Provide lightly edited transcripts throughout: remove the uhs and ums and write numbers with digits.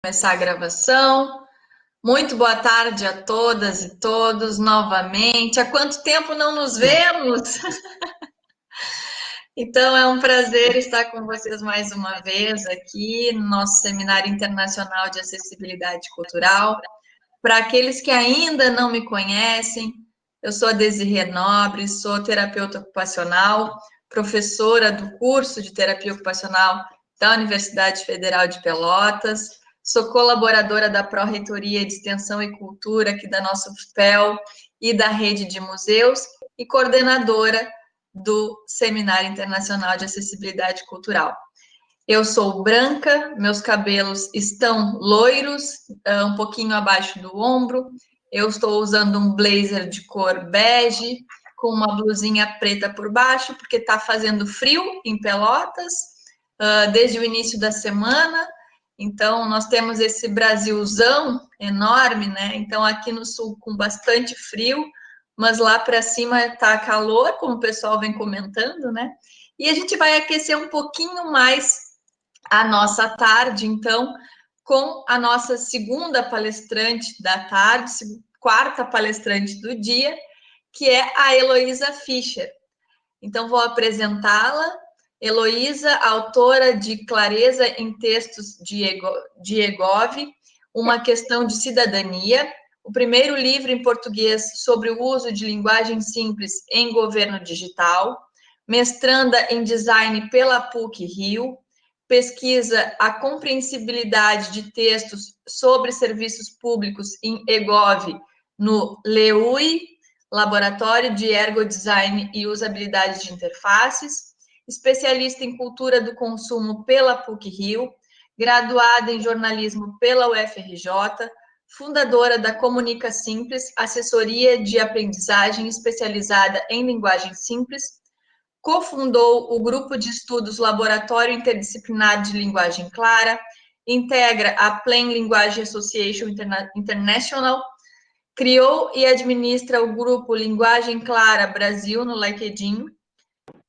Começar a gravação. Muito boa tarde a todas e todos novamente. Há quanto tempo não nos vemos? Então é um prazer estar com vocês mais uma vez aqui no nosso Seminário Internacional de Acessibilidade Cultural. Para aqueles que ainda não me conhecem, eu sou a Desirê Nobre, sou terapeuta ocupacional, professora do curso de terapia ocupacional da Universidade Federal de Pelotas, sou colaboradora da Pró-Reitoria de Extensão e Cultura aqui da nossa UFPEL e da Rede de Museus e coordenadora do Seminário Internacional de Acessibilidade Cultural. Eu sou branca, meus cabelos estão loiros, um pouquinho abaixo do ombro. Eu estou usando um blazer de cor bege, com uma blusinha preta por baixo, porque está fazendo frio em Pelotas, desde o início da semana. Então, nós temos esse Brasilzão enorme, né? Então, aqui no sul, com bastante frio, mas lá para cima está calor, como o pessoal vem comentando, né? E a gente vai aquecer um pouquinho mais a nossa tarde, então, com a nossa segunda palestrante da tarde, quarta palestrante do dia, que é a Heloísa Fischer. Então, vou apresentá-la. Heloísa, autora de Clareza em Textos de Egov, Uma Questão de Cidadania, o primeiro livro em português sobre o uso de linguagem simples em governo digital, mestranda em design pela PUC-Rio, pesquisa a compreensibilidade de textos sobre serviços públicos em EGOV no LEUI, Laboratório de Ergodesign e Usabilidade de Interfaces, especialista em cultura do consumo pela PUC-Rio, graduada em jornalismo pela UFRJ, fundadora da Comunica Simples, assessoria de aprendizagem especializada em linguagem simples, cofundou o grupo de estudos Laboratório Interdisciplinar de Linguagem Clara, integra a Plain Language Association International, criou e administra o grupo Linguagem Clara Brasil no LinkedIn,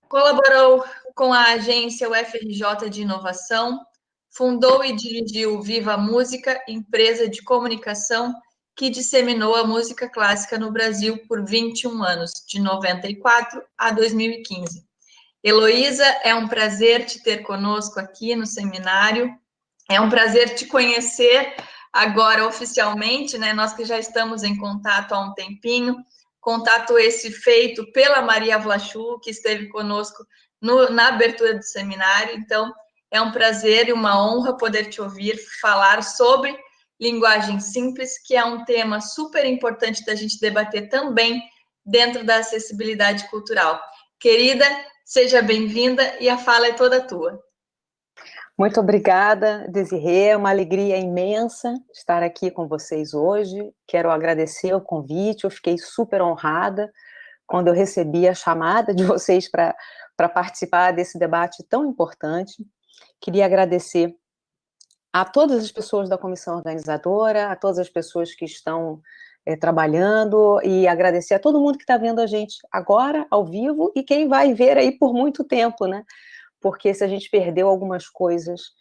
colaborou com a agência UFRJ de Inovação, fundou e dirigiu Viva Música, empresa de comunicação que disseminou a música clássica no Brasil por 21 anos, de 94 a 2015. Heloísa, é um prazer te ter conosco aqui no seminário, é um prazer te conhecer agora oficialmente, né? Nós que já estamos em contato há um tempinho, contato esse feito pela Maria Vlachu, que esteve conosco na abertura do seminário. Então, é um prazer e uma honra poder te ouvir falar sobre linguagem simples, que é um tema super importante da gente debater também dentro da acessibilidade cultural. Querida, seja bem-vinda e a fala é toda tua. Muito obrigada, Desirê, é uma alegria imensa estar aqui com vocês hoje. Quero agradecer o convite, eu fiquei super honrada quando eu recebi a chamada de vocês para participar desse debate tão importante. Queria agradecer a todas as pessoas da comissão organizadora, a todas as pessoas que estão trabalhando, e agradecer a todo mundo que está vendo a gente agora, ao vivo, e quem vai ver aí por muito tempo, né? Porque se a gente perdeu algumas coisas,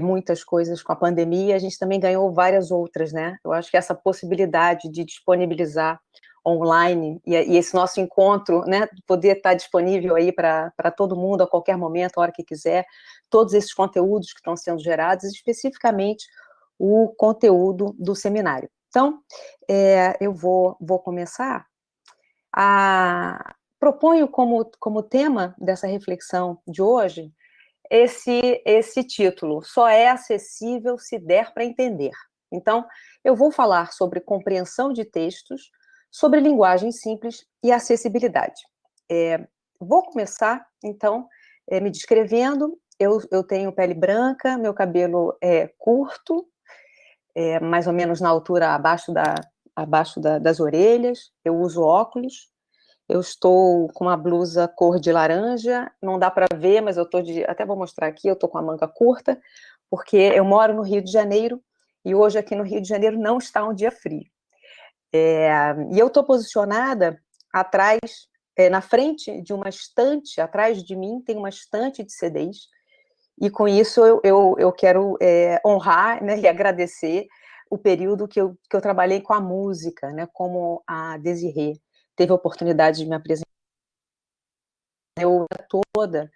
muitas coisas com a pandemia, a gente também ganhou várias outras, né? Eu acho que essa possibilidade de disponibilizar online, e esse nosso encontro, né, poder estar disponível aí para todo mundo, a qualquer momento, a hora que quiser, todos esses conteúdos que estão sendo gerados, especificamente o conteúdo do seminário. Então, eu vou começar proponho como tema dessa reflexão de hoje esse título: Só é acessível se der para entender. Então, eu vou falar sobre compreensão de textos, sobre linguagem simples e acessibilidade. Vou começar, então, me descrevendo. Eu tenho pele branca, meu cabelo é curto, mais ou menos na altura abaixo das orelhas, eu uso óculos. Eu estou com uma blusa cor de laranja, não dá para ver, mas eu estou até vou mostrar aqui, eu estou com a manga curta, porque eu moro no Rio de Janeiro, e hoje aqui no Rio de Janeiro não está um dia frio. E eu estou posicionada atrás, na frente de uma estante, atrás de mim tem uma estante de CDs, E com isso eu quero honrar, né, e agradecer o período que eu trabalhei com a música, né, como a Desirê teve a oportunidade de me apresentar. Eu toda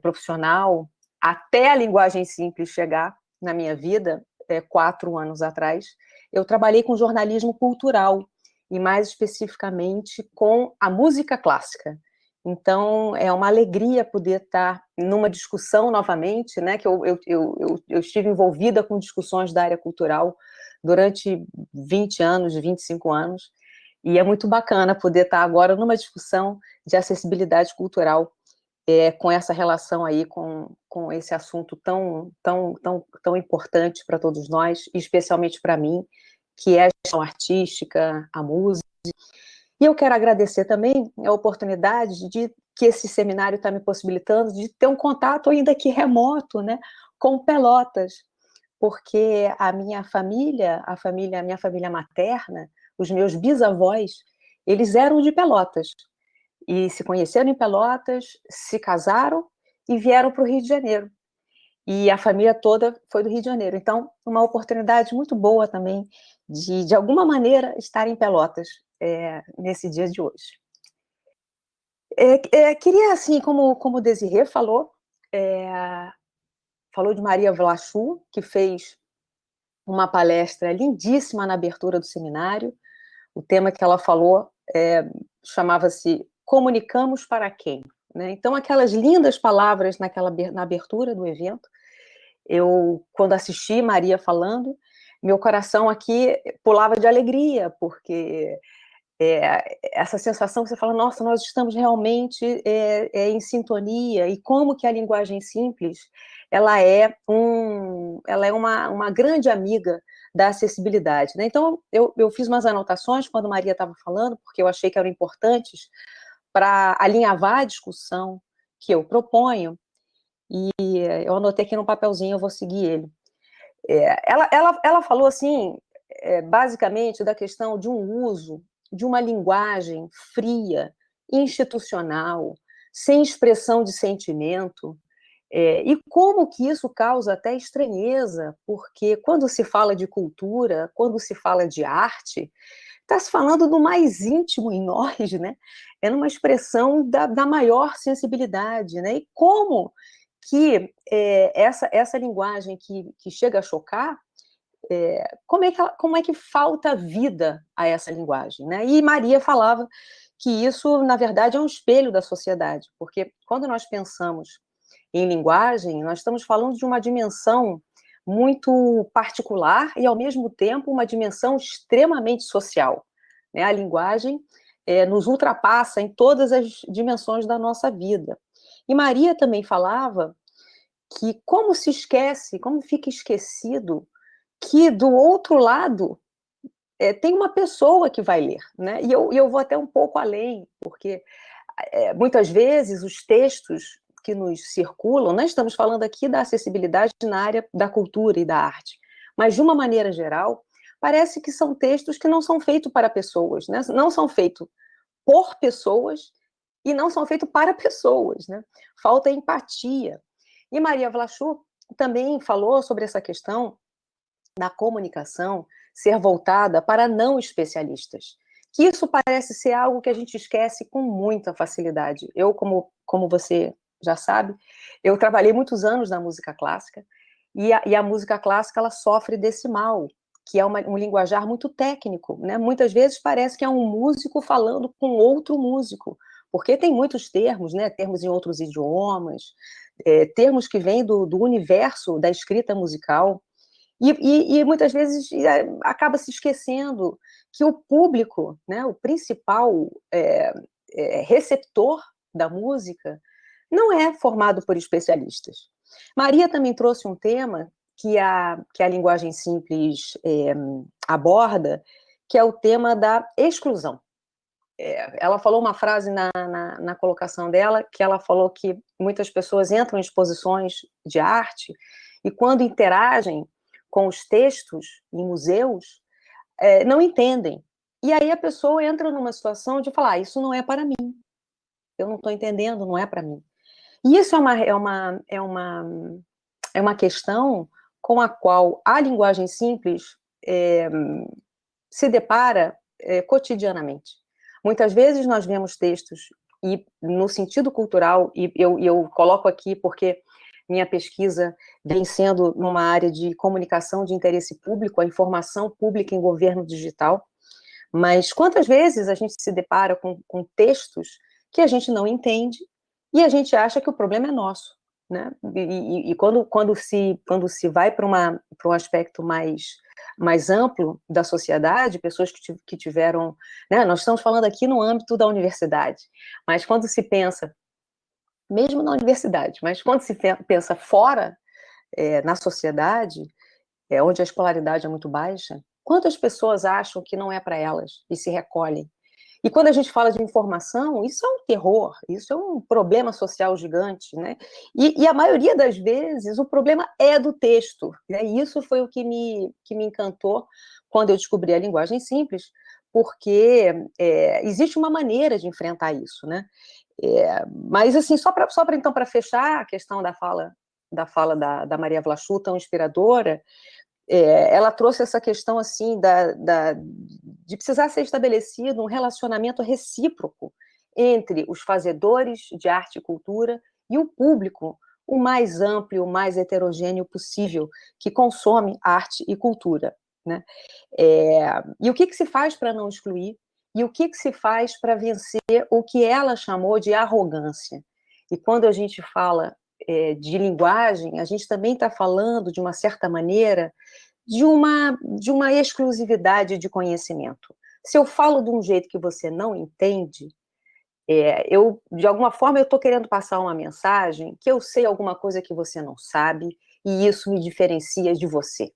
profissional, até a linguagem simples chegar na minha vida, 4 anos atrás, eu trabalhei com jornalismo cultural, e mais especificamente com a música clássica. Então, é uma alegria poder estar numa discussão novamente, né, que eu estive envolvida com discussões da área cultural durante 20 anos, 25 anos, e é muito bacana poder estar agora numa discussão de acessibilidade cultural, com essa relação aí com esse assunto tão importante para todos nós, especialmente para mim, que é a gestão artística, a música. E eu quero agradecer também a oportunidade de que esse seminário está me possibilitando de ter um contato ainda que remoto, né, com Pelotas, porque a minha família, a minha família materna, os meus bisavós, eles eram de Pelotas e se conheceram em Pelotas, se casaram e vieram para o Rio de Janeiro. E a família toda foi do Rio de Janeiro. Então, uma oportunidade muito boa também de alguma maneira, estar em Pelotas nesse dia de hoje. Queria, assim, como Desirê falou, falou de Maria Vlachou, que fez uma palestra lindíssima na abertura do seminário. O tema que ela falou chamava-se Comunicamos para quem? Né? Então, aquelas lindas palavras na abertura do evento, quando assisti Maria falando, meu coração aqui pulava de alegria, porque essa sensação que você fala, nossa, nós estamos realmente em sintonia, e como que a linguagem simples, ela é uma grande amiga da acessibilidade, né? Então, eu fiz umas anotações quando Maria estava falando, porque eu achei que eram importantes para alinhavar a discussão que eu proponho, e eu anotei aqui no papelzinho, eu vou seguir ele. Ela falou assim, basicamente, da questão de um uso de uma linguagem fria, institucional, sem expressão de sentimento, e como que isso causa até estranheza, porque quando se fala de cultura, quando se fala de arte, está se falando do mais íntimo em nós, né? É numa expressão da maior sensibilidade, né? E como que essa linguagem que chega a chocar, como é que falta vida a essa linguagem, né? E Maria falava que isso, na verdade, é um espelho da sociedade, porque quando nós pensamos em linguagem, nós estamos falando de uma dimensão muito particular e, ao mesmo tempo, uma dimensão extremamente social, né? A linguagem nos ultrapassa em todas as dimensões da nossa vida. E Maria também falava que como se esquece, como fica esquecido que do outro lado tem uma pessoa que vai ler, né? E eu vou até um pouco além, porque muitas vezes os textos que nos circulam, nós estamos falando aqui da acessibilidade na área da cultura e da arte, mas de uma maneira geral, parece que são textos que não são feitos para pessoas, né? Não são feitos por pessoas e não são feitos para pessoas, né? Falta empatia. E Maria Vlachou também falou sobre essa questão da comunicação ser voltada para não especialistas. Que isso parece ser algo que a gente esquece com muita facilidade. Eu, como você já sabe, eu trabalhei muitos anos na música clássica, e a música clássica ela sofre desse mal, que é um linguajar muito técnico, né? Muitas vezes parece que é um músico falando com outro músico, porque tem muitos termos, né? Termos em outros idiomas, termos que vêm do universo da escrita musical, e muitas vezes acaba se esquecendo que o público, né, o principal receptor da música, não é formado por especialistas. Maria também trouxe um tema que a linguagem simples aborda, que é o tema da exclusão. Ela falou uma frase na colocação dela, que ela falou que muitas pessoas entram em exposições de arte e quando interagem com os textos em museus, não entendem. E aí a pessoa entra numa situação de falar, isso não é para mim, eu não estou entendendo, não é para mim. E isso é uma questão com a qual a linguagem simples se depara cotidianamente. Muitas vezes nós vemos textos, e no sentido cultural, e eu coloco aqui porque minha pesquisa vem sendo numa área de comunicação de interesse público, a informação pública em governo digital, mas quantas vezes a gente se depara com textos que a gente não entende e a gente acha que o problema é nosso, né? E quando se vai para um aspecto mais amplo da sociedade, pessoas que tiveram, né, nós estamos falando aqui no âmbito da universidade, mas quando se pensa, mesmo na universidade, mas quando se pensa fora, na sociedade, onde a escolaridade é muito baixa, quantas pessoas acham que não é para elas e se recolhem? E quando a gente fala de informação, isso é um terror, isso é um problema social gigante, né? E a maioria das vezes o problema é do texto, né? E isso foi o que me encantou quando eu descobri a linguagem simples, porque existe uma maneira de enfrentar isso, né? Mas assim, só para então para fechar a questão da fala da Maria Vlachut, tão inspiradora, ela trouxe essa questão assim de precisar ser estabelecido um relacionamento recíproco entre os fazedores de arte e cultura e o público o mais amplo, o mais heterogêneo possível, que consome arte e cultura, né? E o que se faz para não excluir? E o que se faz para vencer o que ela chamou de arrogância? E quando a gente fala de linguagem, a gente também está falando, de uma certa maneira, de uma exclusividade de conhecimento. Se eu falo de um jeito que você não entende, de alguma forma, eu estou querendo passar uma mensagem que eu sei alguma coisa que você não sabe, e isso me diferencia de você.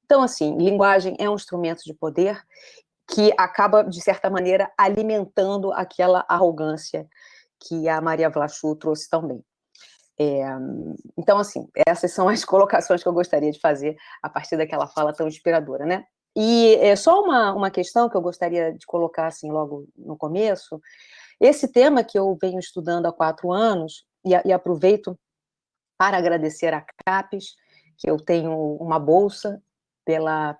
Então, assim, linguagem é um instrumento de poder que acaba, de certa maneira, alimentando aquela arrogância que a Maria Vlachut trouxe tão bem. Então, assim, essas são as colocações que eu gostaria de fazer a partir daquela fala tão inspiradora, né? E só uma questão que eu gostaria de colocar, assim, logo no começo. Esse tema que eu venho estudando há 4 anos, e aproveito para agradecer a CAPES, que eu tenho uma bolsa pela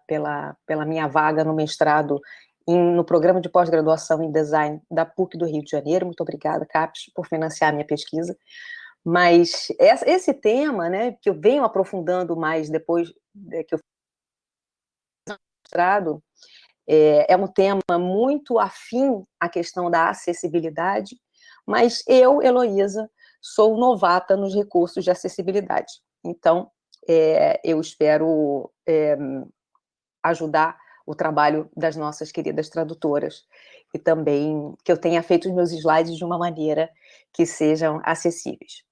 minha vaga no mestrado no programa de pós-graduação em design da PUC do Rio de Janeiro. Muito obrigada, CAPES, por financiar a minha pesquisa. Mas esse tema, né, que eu venho aprofundando mais depois que eu fiz o mestrado, é um tema muito afim à questão da acessibilidade, mas eu, Heloísa, sou novata nos recursos de acessibilidade. Então, eu espero ajudar o trabalho das nossas queridas tradutoras e também que eu tenha feito os meus slides de uma maneira que sejam acessíveis.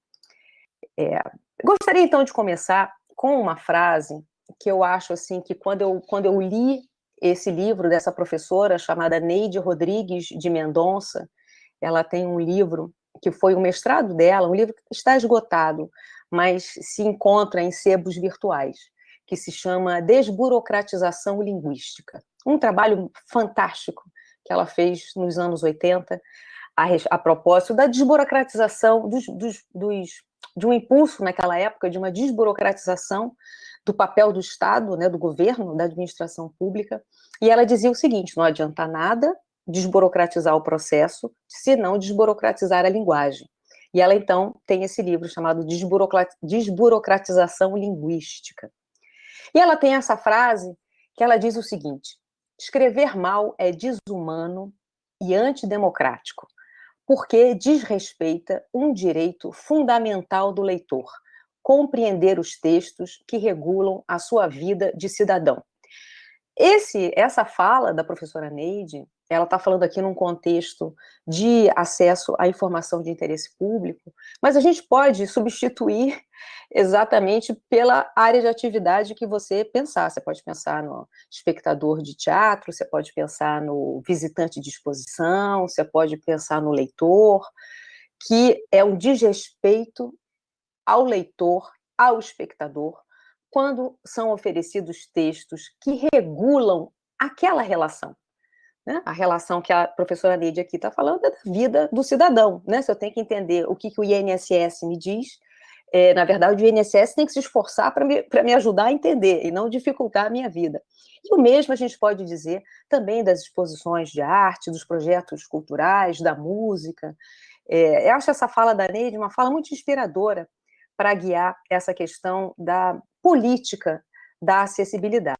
Gostaria, então, de começar com uma frase que eu acho, assim, que quando eu li esse livro dessa professora chamada Neide Rodrigues de Mendonça, ela tem um livro que foi o mestrado dela, um livro que está esgotado, mas se encontra em sebos virtuais, que se chama Desburocratização Linguística. Um trabalho fantástico que ela fez nos anos 80, a propósito da desburocratização de um impulso naquela época de uma desburocratização do papel do Estado, né, do governo, da administração pública, e ela dizia o seguinte: não adianta nada desburocratizar o processo se não desburocratizar a linguagem. E ela, então, tem esse livro chamado Desburocratização Linguística. E ela tem essa frase que ela diz o seguinte: escrever mal é desumano e antidemocrático, porque desrespeita um direito fundamental do leitor, compreender os textos que regulam a sua vida de cidadão. Essa fala da professora Neide, ela está falando aqui num contexto de acesso à informação de interesse público, mas a gente pode substituir exatamente pela área de atividade que você pensar. Você pode pensar no espectador de teatro, você pode pensar no visitante de exposição, você pode pensar no leitor, que é um desrespeito ao leitor, ao espectador, quando são oferecidos textos que regulam aquela relação. né? A relação que a professora Neide aqui está falando é da vida do cidadão, né? Se eu tenho que entender o que o INSS me diz, na verdade, o INSS tem que se esforçar para me ajudar a entender e não dificultar a minha vida. E o mesmo a gente pode dizer também das exposições de arte, dos projetos culturais, da música. Eu acho essa fala da Neide uma fala muito inspiradora para guiar essa questão da política da acessibilidade.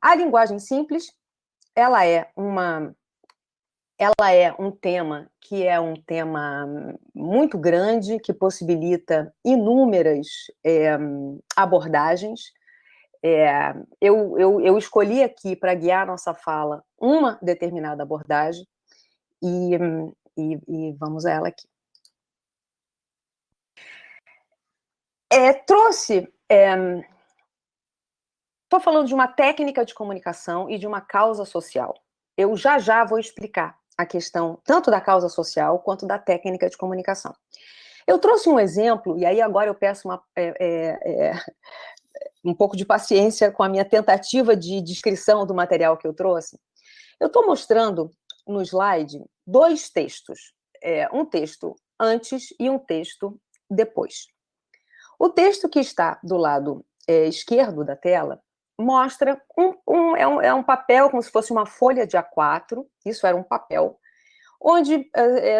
A linguagem simples, ela é um tema que é um tema muito grande, que possibilita inúmeras abordagens. Eu escolhi aqui, para guiar a nossa fala, uma determinada abordagem, e vamos a ela aqui. Estou falando de uma técnica de comunicação e de uma causa social. Eu já vou explicar a questão tanto da causa social quanto da técnica de comunicação. Eu trouxe um exemplo, e aí agora eu peço um pouco de paciência com a minha tentativa de descrição do material que eu trouxe. Eu estou mostrando no slide 2 textos, um texto antes e um texto depois. O texto que está do lado esquerdo da tela mostra um papel, como se fosse uma folha de A4, isso era um papel, onde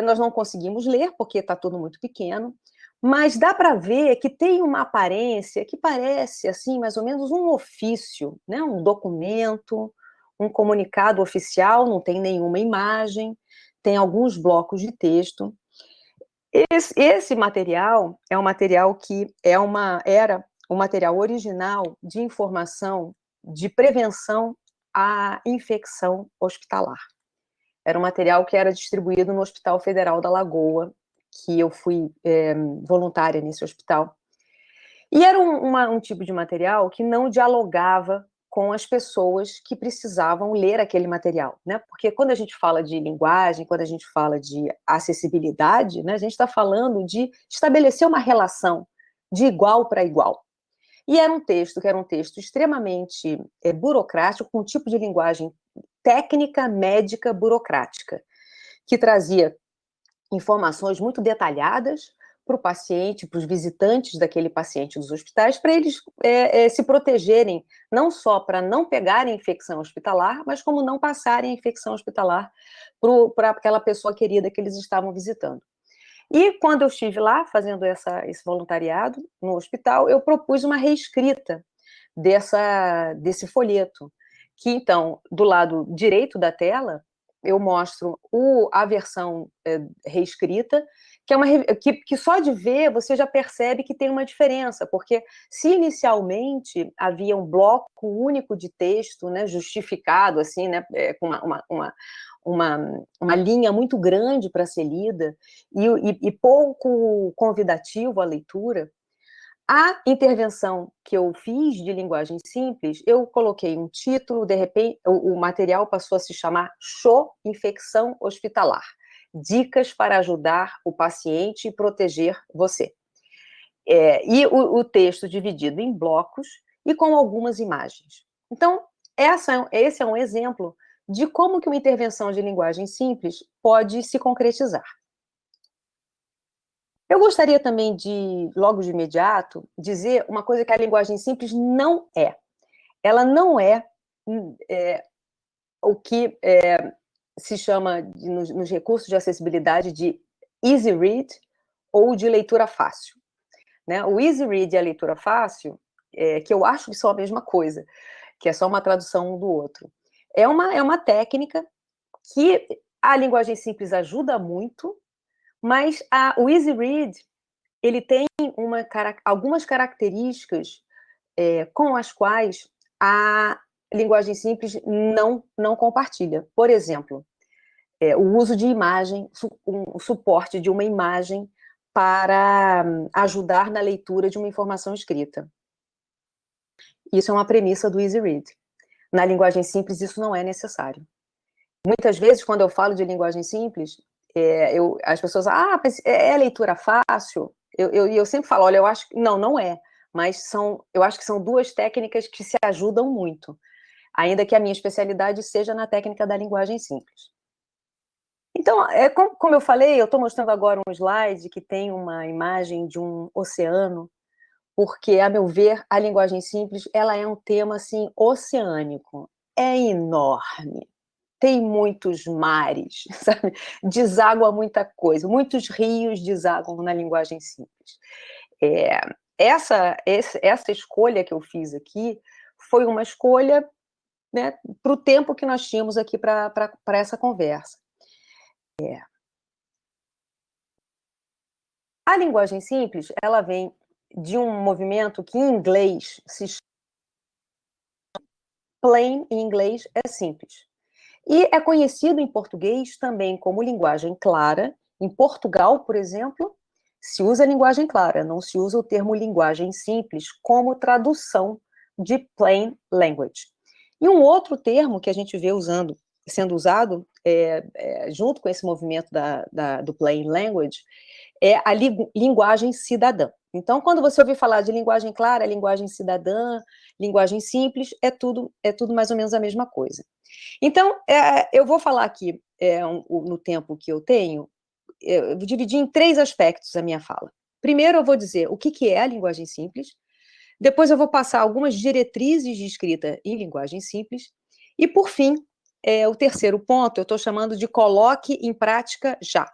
nós não conseguimos ler, porque está tudo muito pequeno, mas dá para ver que tem uma aparência que parece, assim, mais ou menos um ofício, né? Um documento, um comunicado oficial, não tem nenhuma imagem, tem alguns blocos de texto. Esse material é um material que era o material original de informação de prevenção à infecção hospitalar. Era um material que era distribuído no Hospital Federal da Lagoa, que eu fui voluntária nesse hospital. E era um tipo de material que não dialogava com as pessoas que precisavam ler aquele material, né? Porque quando a gente fala de linguagem, quando a gente fala de acessibilidade, né, a gente está falando de estabelecer uma relação de igual para igual. E era um texto extremamente burocrático, com um tipo de linguagem técnica, médica, burocrática, que trazia informações muito detalhadas para o paciente, para os visitantes daquele paciente dos hospitais, para eles se protegerem, não só para não pegarem infecção hospitalar, mas como não passarem a infecção hospitalar para aquela pessoa querida que eles estavam visitando. E quando eu estive lá, fazendo esse voluntariado no hospital, eu propus uma reescrita desse folheto, que então, do lado direito da tela, eu mostro a versão reescrita, que só de ver você já percebe que tem uma diferença, porque se inicialmente havia um bloco único de texto, né, justificado, assim, né, com uma linha muito grande para ser lida e pouco convidativo à leitura, a intervenção que eu fiz de linguagem simples, eu coloquei um título, de repente, o material passou a se chamar Show Infecção Hospitalar. Dicas para ajudar o paciente e proteger você. E o texto dividido em blocos e com algumas imagens. Então, esse é um exemplo de como que uma intervenção de linguagem simples pode se concretizar. Eu gostaria também de, logo de imediato, dizer uma coisa que a linguagem simples não é. Ela não é o que se chama, nos recursos de acessibilidade, de easy read ou de leitura fácil. Né? O easy read e a leitura fácil, que eu acho que são a mesma coisa, que é só uma tradução um do outro, é uma técnica que a linguagem simples ajuda muito, mas o easy read, ele tem algumas características com as quais a linguagem simples não compartilha. Por exemplo, o uso de imagem, o suporte de uma imagem para ajudar na leitura de uma informação escrita. Isso é uma premissa do easy read. Na linguagem simples, isso não é necessário. Muitas vezes, quando eu falo de linguagem simples, as pessoas, mas é leitura fácil? Eu sempre falo, olha, eu acho que não é, mas eu acho que são duas técnicas que se ajudam muito. ainda que a minha especialidade seja na técnica da linguagem simples. Então, como eu falei, eu estou mostrando agora um slide que tem uma imagem de um oceano, porque, a meu ver, a linguagem simples, ela é um tema, assim, oceânico. É enorme. Tem muitos mares, sabe? Deságua muita coisa. Muitos rios desaguam na linguagem simples. Essa escolha que eu fiz aqui foi uma escolha, né, para o tempo que nós tínhamos aqui para essa conversa. A linguagem simples, ela vem de um movimento que em inglês se chama plain, em inglês é simples. E é conhecido em português também como linguagem clara. Em Portugal, por exemplo, se usa a linguagem clara, não se usa o termo linguagem simples como tradução de plain language. E um outro termo que a gente vê sendo usado junto com esse movimento do plain language é a linguagem cidadã. Então, quando você ouvir falar de linguagem clara, linguagem cidadã, linguagem simples, é tudo mais ou menos a mesma coisa. Então, eu vou falar aqui, no tempo que eu tenho, eu vou dividir em 3 aspectos a minha fala. Primeiro, eu vou dizer o que é a linguagem simples, depois eu vou passar algumas diretrizes de escrita em linguagem simples, e, por fim, o terceiro ponto, eu estou chamando de coloque em prática já.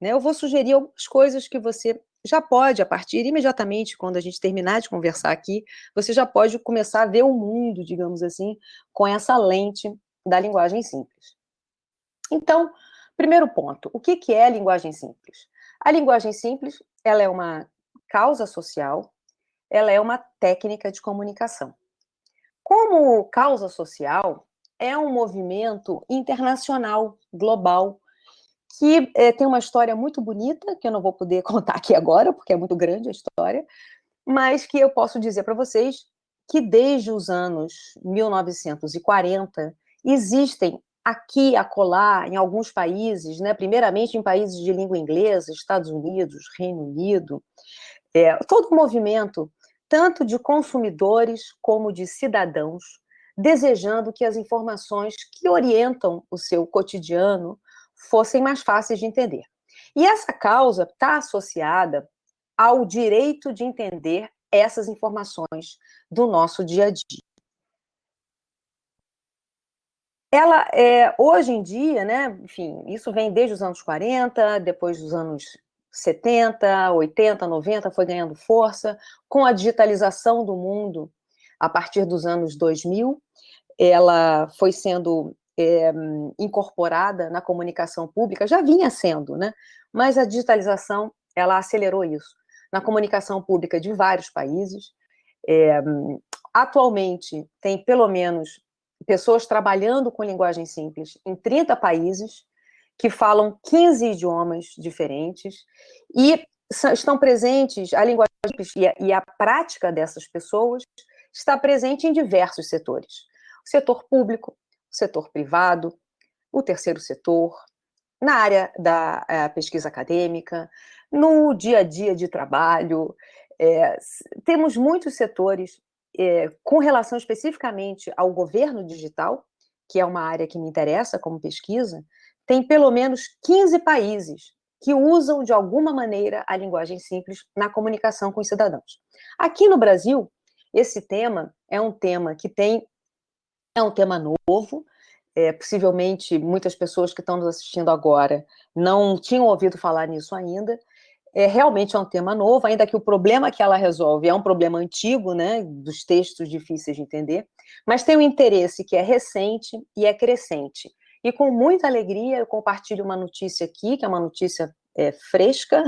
Né? Eu vou sugerir algumas coisas que você já pode, a partir imediatamente, quando a gente terminar de conversar aqui, você já pode começar a ver o mundo, digamos assim, com essa lente da linguagem simples. Então, primeiro ponto, o que é a linguagem simples? A linguagem simples, ela é uma causa social, ela é uma técnica de comunicação. Como causa social, é um movimento internacional, global, que tem uma história muito bonita, que eu não vou poder contar aqui agora, porque é muito grande a história, mas que eu posso dizer para vocês que desde os anos 1940 existem aqui, acolá, em alguns países, né, primeiramente em países de língua inglesa, Estados Unidos, Reino Unido, todo um movimento, tanto de consumidores como de cidadãos, desejando que as informações que orientam o seu cotidiano fossem mais fáceis de entender. E essa causa está associada ao direito de entender essas informações do nosso dia a dia. Ela, hoje em dia, né, enfim, isso vem desde os anos 40, depois dos anos 70, 80, 90, foi ganhando força, com a digitalização do mundo, a partir dos anos 2000, ela foi sendo incorporada na comunicação pública, já vinha sendo, né, mas a digitalização, ela acelerou isso, na comunicação pública de vários países. Atualmente, tem pelo menos pessoas trabalhando com linguagem simples em 30 países, que falam 15 idiomas diferentes, e estão presentes, a linguagem simples e a prática dessas pessoas está presente em diversos setores. O setor público, o setor privado, o terceiro setor, na área da pesquisa acadêmica, no dia a dia de trabalho. Temos muitos setores com relação especificamente ao governo digital, que é uma área que me interessa como pesquisa. Tem pelo menos 15 países que usam de alguma maneira a linguagem simples na comunicação com os cidadãos. Aqui no Brasil, esse tema é um tema novo. Possivelmente muitas pessoas que estão nos assistindo agora não tinham ouvido falar nisso ainda. Realmente é um tema novo, ainda que o problema que ela resolve é um problema antigo, né, dos textos difíceis de entender, mas tem um interesse que é recente e é crescente. E com muita alegria eu compartilho uma notícia aqui, que é uma notícia fresca,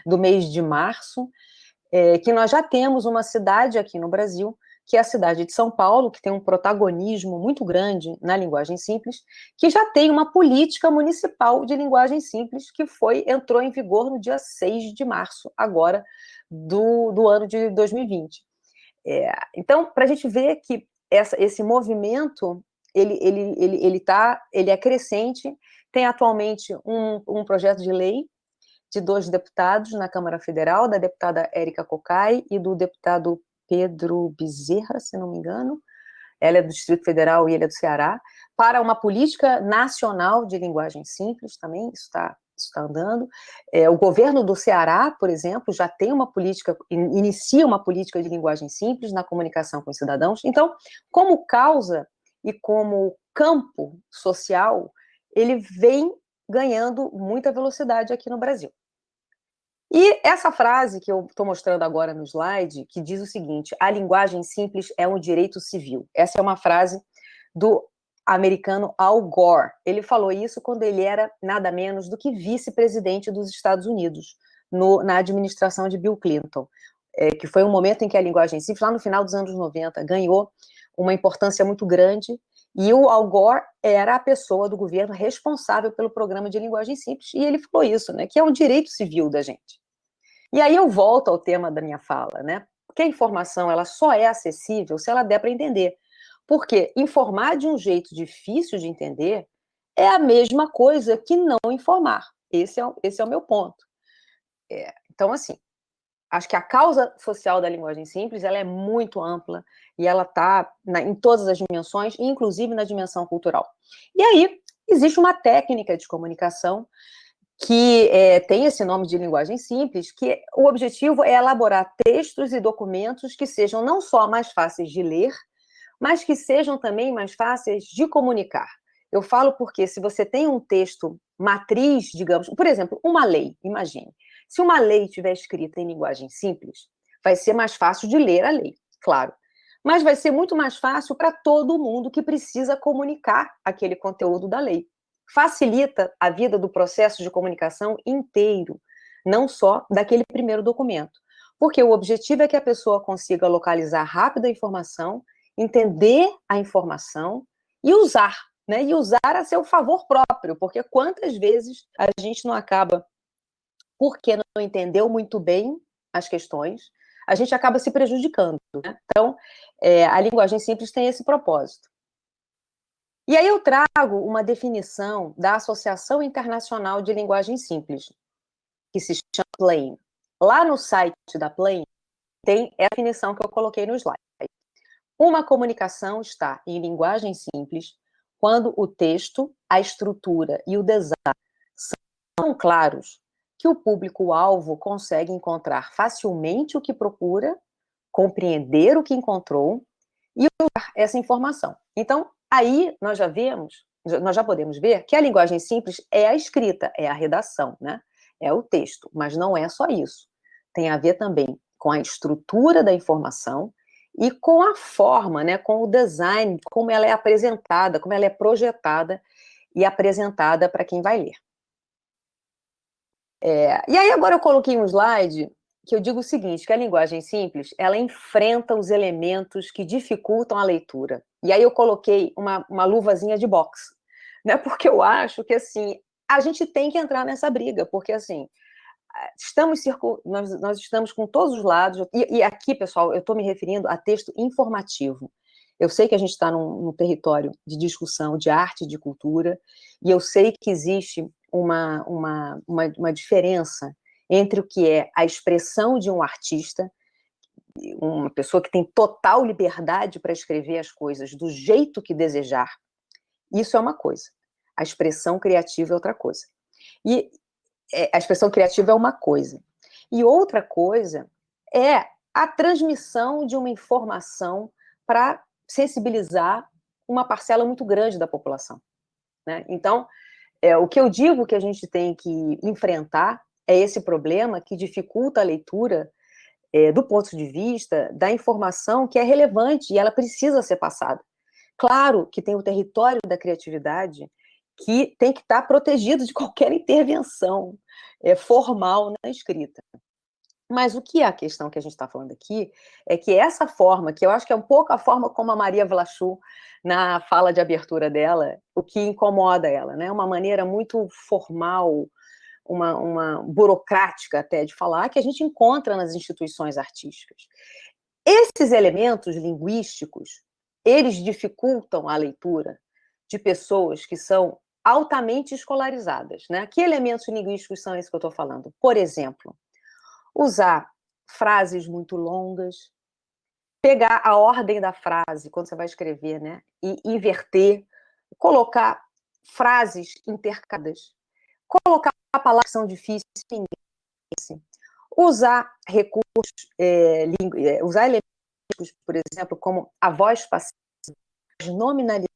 do mês de março, que nós já temos uma cidade aqui no Brasil, que é a cidade de São Paulo, que tem um protagonismo muito grande na linguagem simples, que já tem uma política municipal de linguagem simples que entrou em vigor no dia 6 de março, agora, do ano de 2020. Então, para a gente ver que esse movimento, ele é crescente, tem atualmente um projeto de lei de 2 deputados na Câmara Federal, da deputada Érica Cocai e do deputado Pedro Bezerra, se não me engano, ela é do Distrito Federal e ele é do Ceará, para uma política nacional de linguagem simples também, isso está andando. O governo do Ceará, por exemplo, já tem uma política, inicia uma política de linguagem simples na comunicação com os cidadãos. Então, como causa e como campo social, ele vem ganhando muita velocidade aqui no Brasil. E essa frase que eu estou mostrando agora no slide, que diz o seguinte: a linguagem simples é um direito civil. Essa é uma frase do americano Al Gore. Ele falou isso quando ele era nada menos do que vice-presidente dos Estados Unidos, na administração de Bill Clinton, que foi um momento em que a linguagem simples, lá no final dos anos 90, ganhou uma importância muito grande, e o Al Gore era a pessoa do governo responsável pelo programa de linguagem simples, e ele falou isso, né, que é um direito civil da gente. E aí eu volto ao tema da minha fala, né? Porque a informação ela só é acessível se ela der para entender. Porque informar de um jeito difícil de entender é a mesma coisa que não informar. Esse é o meu ponto. Então, assim, acho que a causa social da linguagem simples ela é muito ampla e ela está em todas as dimensões, inclusive na dimensão cultural. E aí, existe uma técnica de comunicação que tem esse nome de linguagem simples, que o objetivo é elaborar textos e documentos que sejam não só mais fáceis de ler, mas que sejam também mais fáceis de comunicar. Eu falo porque se você tem um texto matriz, digamos, por exemplo, uma lei, imagine, se uma lei estiver escrita em linguagem simples, vai ser mais fácil de ler a lei, claro, mas vai ser muito mais fácil para todo mundo que precisa comunicar aquele conteúdo da lei. Facilita a vida do processo de comunicação inteiro, não só daquele primeiro documento. Porque o objetivo é que a pessoa consiga localizar rápido a informação, entender a informação e usar, né? E usar a seu favor próprio, porque quantas vezes a gente não acaba, porque não entendeu muito bem as questões, a gente acaba se prejudicando, né? Então, a linguagem simples tem esse propósito. E aí eu trago uma definição da Associação Internacional de Linguagem Simples, que se chama Plain. Lá no site da Plain tem a definição que eu coloquei no slide. Uma comunicação está em linguagem simples quando o texto, a estrutura e o design são tão claros que o público-alvo consegue encontrar facilmente o que procura, compreender o que encontrou e usar essa informação. Então, aí nós já podemos ver que a linguagem simples é a escrita, é a redação, né? É o texto, mas não é só isso. Tem a ver também com a estrutura da informação e com a forma, né, com o design, como ela é apresentada, como ela é projetada e apresentada para quem vai ler. E aí agora eu coloquei um slide que eu digo o seguinte, que a linguagem simples, ela enfrenta os elementos que dificultam a leitura. E aí eu coloquei uma luvazinha de boxe, né? Porque eu acho que, assim, a gente tem que entrar nessa briga, porque, assim, nós estamos com todos os lados, e aqui, pessoal, eu estou me referindo a texto informativo. Eu sei que a gente está num território de discussão de arte e de cultura, e eu sei que existe uma diferença entre o que é a expressão de um artista, uma pessoa que tem total liberdade para escrever as coisas do jeito que desejar. Isso é uma coisa. A expressão criativa é outra coisa. E a expressão criativa é uma coisa. E outra coisa é a transmissão de uma informação para sensibilizar uma parcela muito grande da população, né? Então, o que eu digo que a gente tem que enfrentar é esse problema que dificulta a leitura do ponto de vista da informação que é relevante e ela precisa ser passada. Claro que tem o território da criatividade que tem que estar protegido de qualquer intervenção formal na escrita. Mas o que é a questão que a gente está falando aqui é que essa forma, que eu acho que é um pouco a forma como a Maria Vlachou, na fala de abertura dela, o que incomoda ela, né? Uma maneira muito formal, uma burocrática até de falar, que a gente encontra nas instituições artísticas. Esses elementos linguísticos, eles dificultam a leitura de pessoas que são altamente escolarizadas, né? Que elementos linguísticos são esses que eu estou falando? Por exemplo, usar frases muito longas, pegar a ordem da frase, quando você vai escrever, né, e inverter, colocar frases intercaladas, colocar palavras que são difíceis, usar recursos, usar elementos, por exemplo, como a voz passiva, as nominalidades.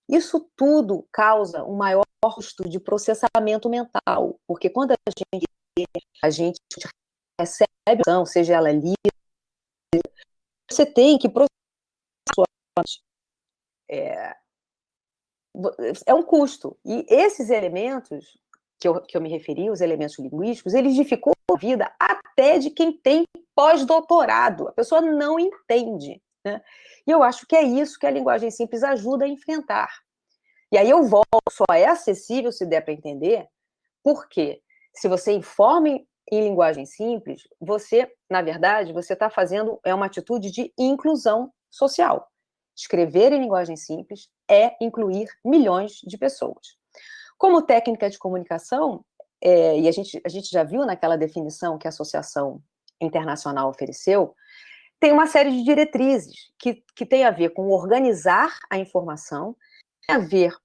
Isso tudo causa um maior custo de processamento mental, porque quando a gente recebe, seja ela lida, você tem que processar. É um custo. E esses elementos que eu me referi, os elementos linguísticos, eles dificultam a vida até de quem tem pós-doutorado. A pessoa não entende, né? E eu acho que é isso que a linguagem simples ajuda a enfrentar. E aí eu volto, só é acessível se der para entender, porque se você informa em linguagem simples, você, na verdade, você está fazendo uma atitude de inclusão social. Escrever em linguagem simples é incluir milhões de pessoas. Como técnica de comunicação, e a gente já viu naquela definição que a Associação Internacional ofereceu, tem uma série de diretrizes que tem a ver com organizar a informação, tem a ver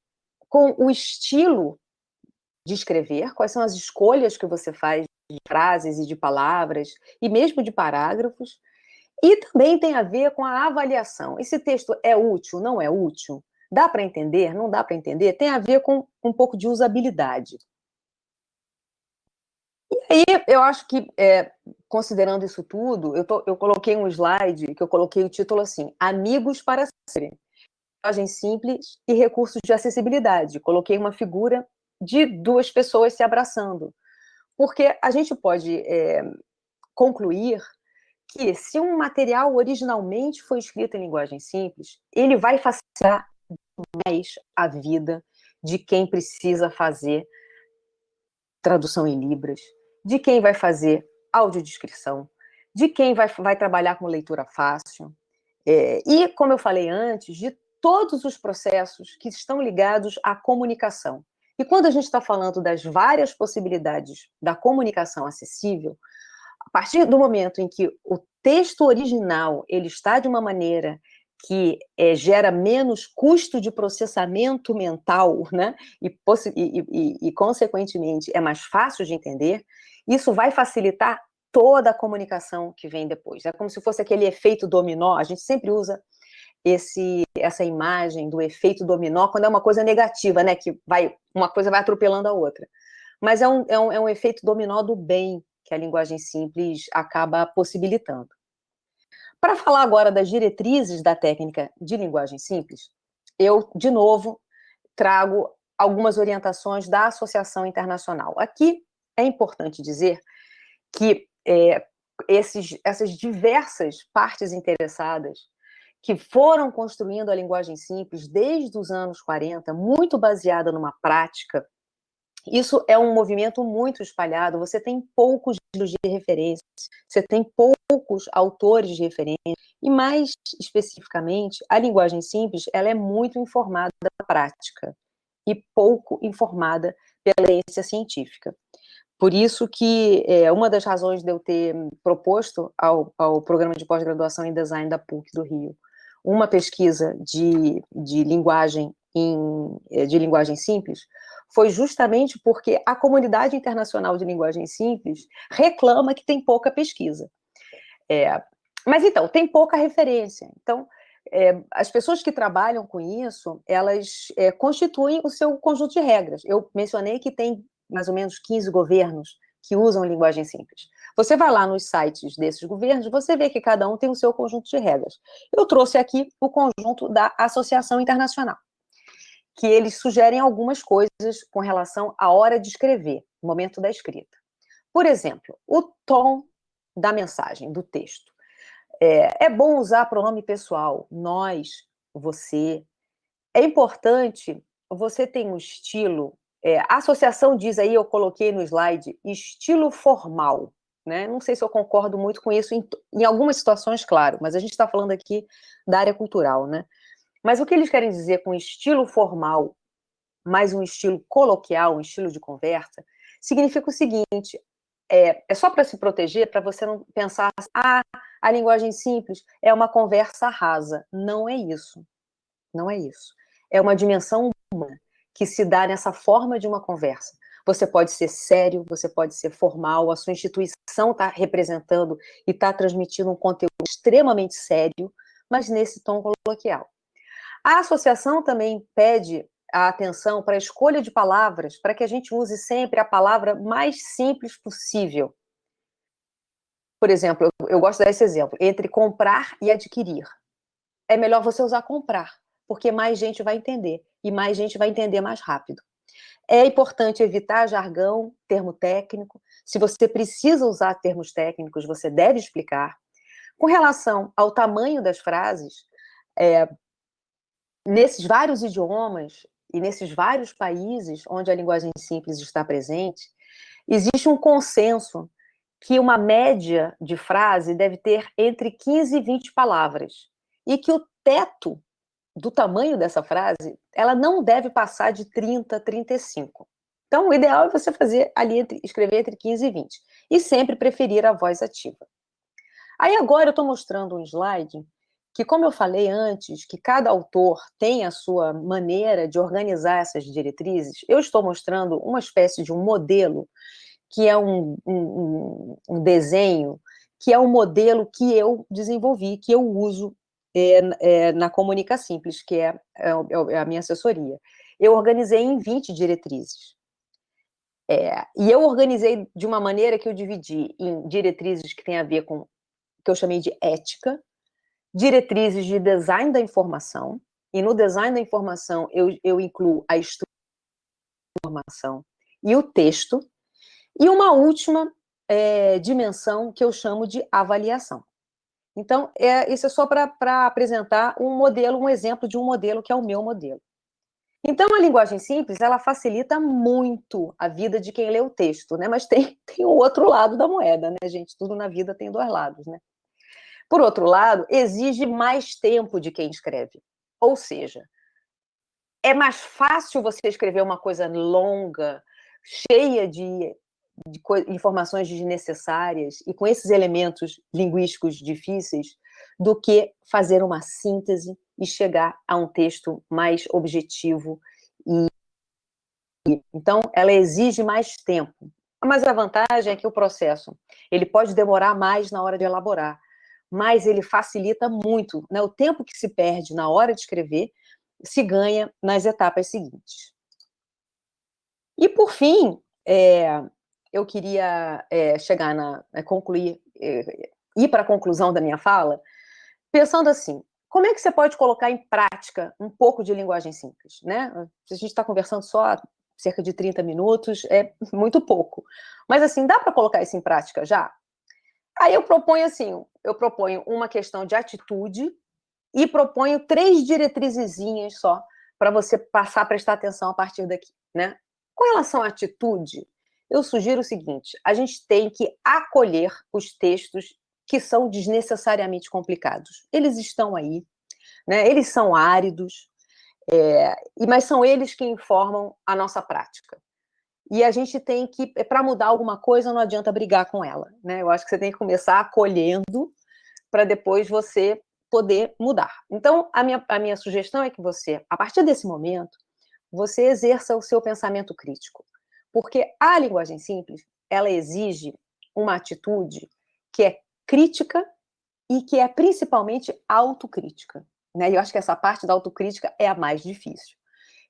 com o estilo de escrever, quais são as escolhas que você faz de frases e de palavras, e mesmo de parágrafos, e também tem a ver com a avaliação. Esse texto é útil, não é útil? Dá para entender, não dá para entender? Tem a ver com um pouco de usabilidade. E aí, eu acho que, considerando isso tudo, eu coloquei um slide, que eu coloquei o título assim, Amigos para Serem. Linguagem simples e recursos de acessibilidade. Coloquei uma figura de duas pessoas se abraçando. Porque a gente pode concluir que se um material originalmente foi escrito em linguagem simples, ele vai facilitar mais a vida de quem precisa fazer tradução em libras, de quem vai fazer audiodescrição, de quem vai trabalhar com leitura fácil, e, como eu falei antes, de todos os processos que estão ligados à comunicação. E quando a gente está falando das várias possibilidades da comunicação acessível, a partir do momento em que o texto original ele está de uma maneira que gera menos custo de processamento mental, né? E, consequentemente, é mais fácil de entender, isso vai facilitar toda a comunicação que vem depois. É como se fosse aquele efeito dominó, a gente sempre usa essa imagem do efeito dominó quando é uma coisa negativa, né? Que uma coisa vai atropelando a outra. Mas é um efeito dominó do bem que a linguagem simples acaba possibilitando. Para falar agora das diretrizes da técnica de linguagem simples, eu, de novo, trago algumas orientações da Associação Internacional. Aqui é importante dizer que essas diversas partes interessadas que foram construindo a linguagem simples desde os anos 40, muito baseada numa prática. Isso é um movimento muito espalhado, você tem poucos livros de referência, você tem poucos autores de referência, e mais especificamente, a linguagem simples, ela é muito informada da prática, e pouco informada pela ciência científica. Por isso que uma das razões de eu ter proposto ao programa de pós-graduação em design da PUC do Rio uma pesquisa de linguagem simples foi justamente porque a comunidade internacional de linguagem simples reclama que tem pouca pesquisa. Mas então, tem pouca referência. Então, as pessoas que trabalham com isso, elas constituem o seu conjunto de regras. Eu mencionei que tem mais ou menos 15 governos que usam linguagem simples. Você vai lá nos sites desses governos, você vê que cada um tem o seu conjunto de regras. Eu trouxe aqui o conjunto da Associação Internacional, que eles sugerem algumas coisas com relação à hora de escrever, no momento da escrita. Por exemplo, o tom da mensagem, do texto. É bom usar pronome pessoal, nós, você. É importante, você tem um estilo, a associação diz aí, eu coloquei no slide, estilo formal, né? Não sei se eu concordo muito com isso, em algumas situações, claro, mas a gente está falando aqui da área cultural, né? Mas o que eles querem dizer com estilo formal, mais um estilo coloquial, um estilo de conversa, significa o seguinte: é só para se proteger, para você não pensar, a linguagem simples é uma conversa rasa. Não é isso. Não é isso. É uma dimensão humana que se dá nessa forma de uma conversa. Você pode ser sério, você pode ser formal, a sua instituição está representando e está transmitindo um conteúdo extremamente sério, mas nesse tom coloquial. A associação também pede a atenção para a escolha de palavras, para que a gente use sempre a palavra mais simples possível. Por exemplo, eu gosto desse exemplo, entre comprar e adquirir. É melhor você usar comprar, porque mais gente vai entender, e mais gente vai entender mais rápido. É importante evitar jargão, termo técnico. Se você precisa usar termos técnicos, você deve explicar. Com relação ao tamanho das frases, nesses vários idiomas e nesses vários países onde a linguagem simples está presente, existe um consenso que uma média de frase deve ter entre 15 e 20 palavras, e que o teto do tamanho dessa frase, ela não deve passar de 30, 35. Então, o ideal é você fazer ali, escrever entre 15 e 20. E sempre preferir a voz ativa. Aí agora eu estou mostrando um slide que, como eu falei antes, que cada autor tem a sua maneira de organizar essas diretrizes, eu estou mostrando uma espécie de um modelo, que é um desenho, que é um modelo que eu desenvolvi, que eu uso na Comunica Simples, que é a minha assessoria. Eu organizei em 20 diretrizes. E eu organizei de uma maneira que eu dividi em diretrizes que tem a ver com, que eu chamei de ética, diretrizes de design da informação, e no design da informação eu incluo a estrutura da informação e o texto, e uma última dimensão que eu chamo de avaliação. Então, isso é só para apresentar um modelo, um exemplo de um modelo que é o meu modelo. Então, a linguagem simples, ela facilita muito a vida de quem lê o texto, né? Mas tem o outro lado da moeda, né, gente? Tudo na vida tem dois lados, né? Por outro lado, exige mais tempo de quem escreve. Ou seja, é mais fácil você escrever uma coisa longa, cheia de informações desnecessárias e com esses elementos linguísticos difíceis, do que fazer uma síntese e chegar a um texto mais objetivo. Então, ela exige mais tempo. Mas a vantagem é que o processo ele pode demorar mais na hora de elaborar, mas ele facilita muito, né? O tempo que se perde na hora de escrever se ganha nas etapas seguintes. E, por fim, eu queria chegar concluir, ir para a conclusão da minha fala, pensando assim, como é que você pode colocar em prática um pouco de linguagem simples, né? Se a gente está conversando só cerca de 30 minutos, é muito pouco. Mas, assim, dá para colocar isso em prática já? Aí eu proponho assim, uma questão de atitude e proponho 3 diretrizezinhas só para você passar a prestar atenção a partir daqui, né? Com relação à atitude, eu sugiro o seguinte, a gente tem que acolher os textos que são desnecessariamente complicados. Eles estão aí, né? Eles são áridos, mas são eles que informam a nossa prática. E a gente tem que, para mudar alguma coisa, não adianta brigar com ela, né? Eu acho que você tem que começar acolhendo para depois você poder mudar. Então, a minha sugestão é que você, a partir desse momento, você exerça o seu pensamento crítico. Porque a linguagem simples, ela exige uma atitude que é crítica e que é principalmente autocrítica, né? E eu acho que essa parte da autocrítica é a mais difícil.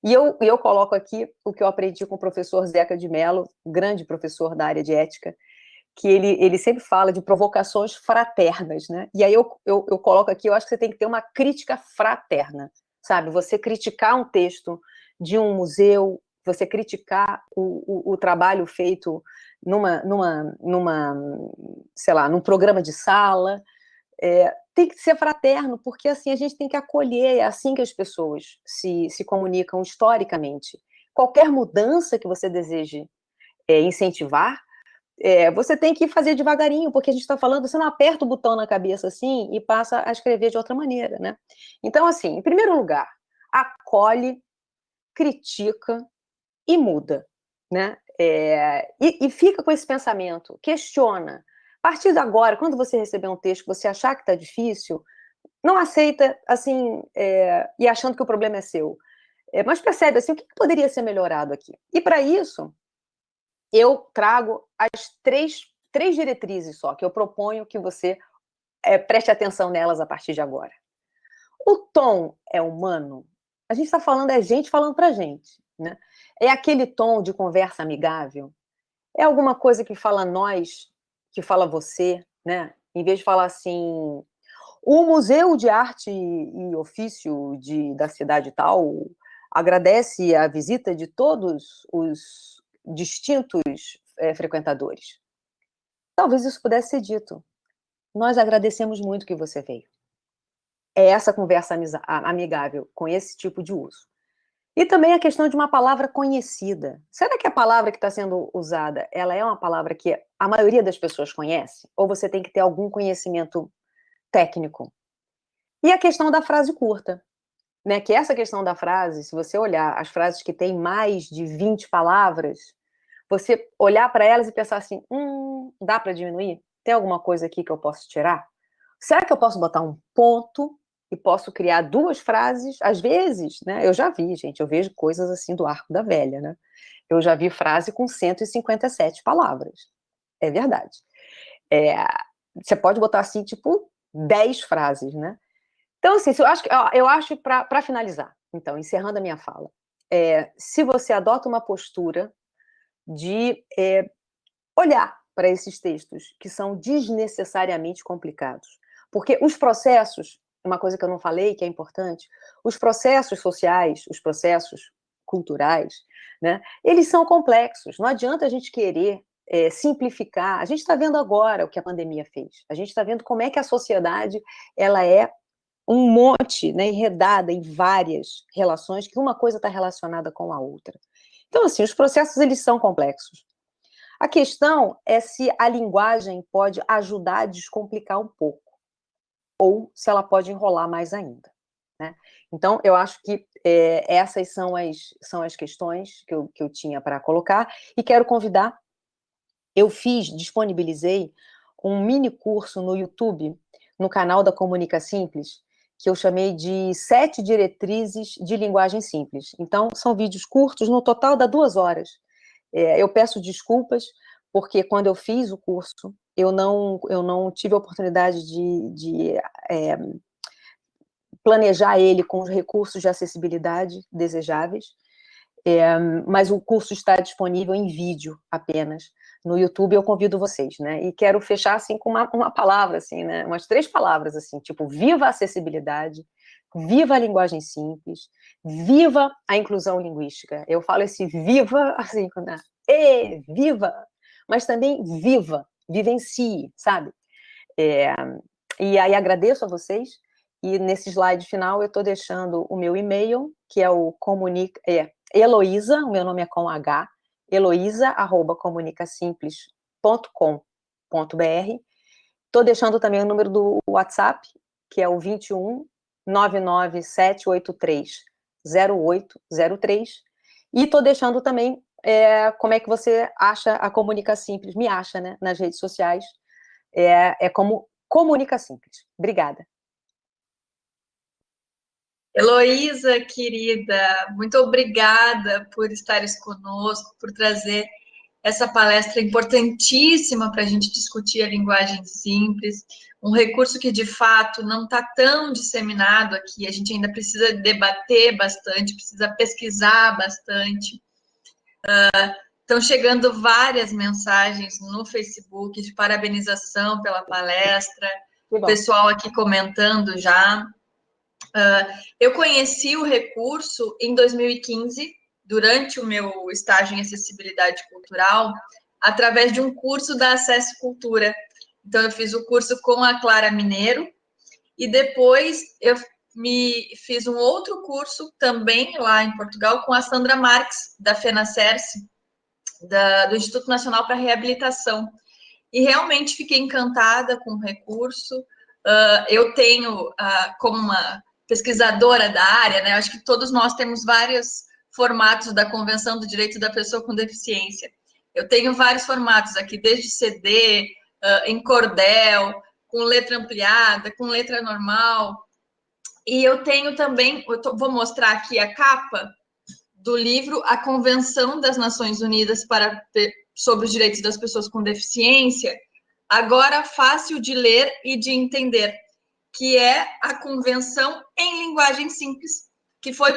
E eu coloco aqui o que eu aprendi com o professor Zeca de Mello, grande professor da área de ética, que ele sempre fala de provocações fraternas, né? E aí eu coloco aqui, eu acho que você tem que ter uma crítica fraterna, sabe? Você criticar um texto de um museu, você criticar o trabalho feito sei lá, num programa de sala, tem que ser fraterno, porque assim a gente tem que acolher, é assim que as pessoas se comunicam historicamente. Qualquer mudança que você deseje incentivar, você tem que fazer devagarinho, porque a gente está falando, você não aperta o botão na cabeça assim e passa a escrever de outra maneira, né? Então, assim, em primeiro lugar, acolhe, critica e muda, né? E fica com esse pensamento, questiona. A partir de agora, quando você receber um texto que você achar que está difícil, não aceita, assim, e achando que o problema é seu. Mas percebe, assim, o que poderia ser melhorado aqui? E, para isso, eu trago as três diretrizes só, que eu proponho que você preste atenção nelas a partir de agora. O tom é humano? A gente está falando, é gente falando para gente, né? É aquele tom de conversa amigável? É alguma coisa que fala nós, que fala você, né? Em vez de falar assim, o Museu de Arte e Ofício da cidade tal agradece a visita de todos os distintos frequentadores. Talvez isso pudesse ser dito. Nós agradecemos muito que você veio. É essa conversa amigável, com esse tipo de uso. E também a questão de uma palavra conhecida. Será que a palavra que está sendo usada, ela é uma palavra que a maioria das pessoas conhece? Ou você tem que ter algum conhecimento técnico? E a questão da frase curta, né? Que essa questão da frase, se você olhar as frases que têm mais de 20 palavras, você olhar para elas e pensar assim, dá para diminuir? Tem alguma coisa aqui que eu posso tirar? Será que eu posso botar um ponto e posso criar 2 frases? Às vezes, né? Eu já vi, gente, eu vejo coisas assim do arco da velha, né? Eu já vi frase com 157 palavras. É verdade. Você pode botar assim, tipo, 10 frases, né? Então, assim, eu acho para finalizar, então, encerrando a minha fala, se você adota uma postura de olhar para esses textos que são desnecessariamente complicados, porque os processos, uma coisa que eu não falei, que é importante, os processos sociais, os processos culturais, né, eles são complexos, não adianta a gente querer simplificar. A gente está vendo agora o que a pandemia fez, a gente está vendo como é que a sociedade ela é um monte, né, enredada em várias relações, que uma coisa está relacionada com a outra. Então, assim, os processos, eles são complexos. A questão é se a linguagem pode ajudar a descomplicar um pouco, ou se ela pode enrolar mais ainda, né? Então, eu acho que essas são as questões que eu tinha para colocar, e quero convidar, disponibilizei um mini curso no YouTube, no canal da Comunica Simples, que eu chamei de 7 diretrizes de linguagem simples. Então, são vídeos curtos, no total dá 2 horas. Eu peço desculpas, porque quando eu fiz o curso, eu não tive a oportunidade de planejar ele com os recursos de acessibilidade desejáveis, mas o curso está disponível em vídeo apenas no YouTube. Eu convido vocês, né? E quero fechar assim com uma palavra, assim, né? Umas 3 palavras, assim, tipo, viva a acessibilidade, viva a linguagem simples, viva a inclusão linguística. Eu falo esse viva, assim, né? Viva! Mas também vivencie, sabe? E aí agradeço a vocês, e nesse slide final eu estou deixando o meu e-mail, que é o Heloísa, o meu nome é com H, heloisa@comunicasimples.com.br. Estou deixando também o número do WhatsApp, que é o 21 99783 0803, e estou deixando também como é que você acha a Comunica Simples, me acha, né, nas redes sociais, como Comunica Simples. Obrigada. Heloísa, querida, muito obrigada por estares conosco, por trazer essa palestra importantíssima para a gente discutir a linguagem simples, um recurso que de fato não está tão disseminado aqui, a gente ainda precisa debater bastante, precisa pesquisar bastante. Estão chegando várias mensagens no Facebook de parabenização pela palestra, o pessoal aqui comentando já. Eu conheci o recurso em 2015, durante o meu estágio em acessibilidade cultural, através de um curso da Acesso Cultura. Então, eu fiz o curso com a Clara Mineiro, e depois eu fiz um outro curso também lá em Portugal com a Sandra Marques, da FENACERSE, do Instituto Nacional para a Reabilitação. E realmente fiquei encantada com o recurso. Eu tenho, como uma pesquisadora da área, né, acho que todos nós temos vários formatos da Convenção do Direito da Pessoa com Deficiência. Eu tenho vários formatos aqui, desde CD, em cordel, com letra ampliada, com letra normal. E eu tenho também, vou mostrar aqui a capa do livro A Convenção das Nações Unidas sobre os Direitos das Pessoas com Deficiência, agora fácil de ler e de entender, que é a convenção em linguagem simples, que foi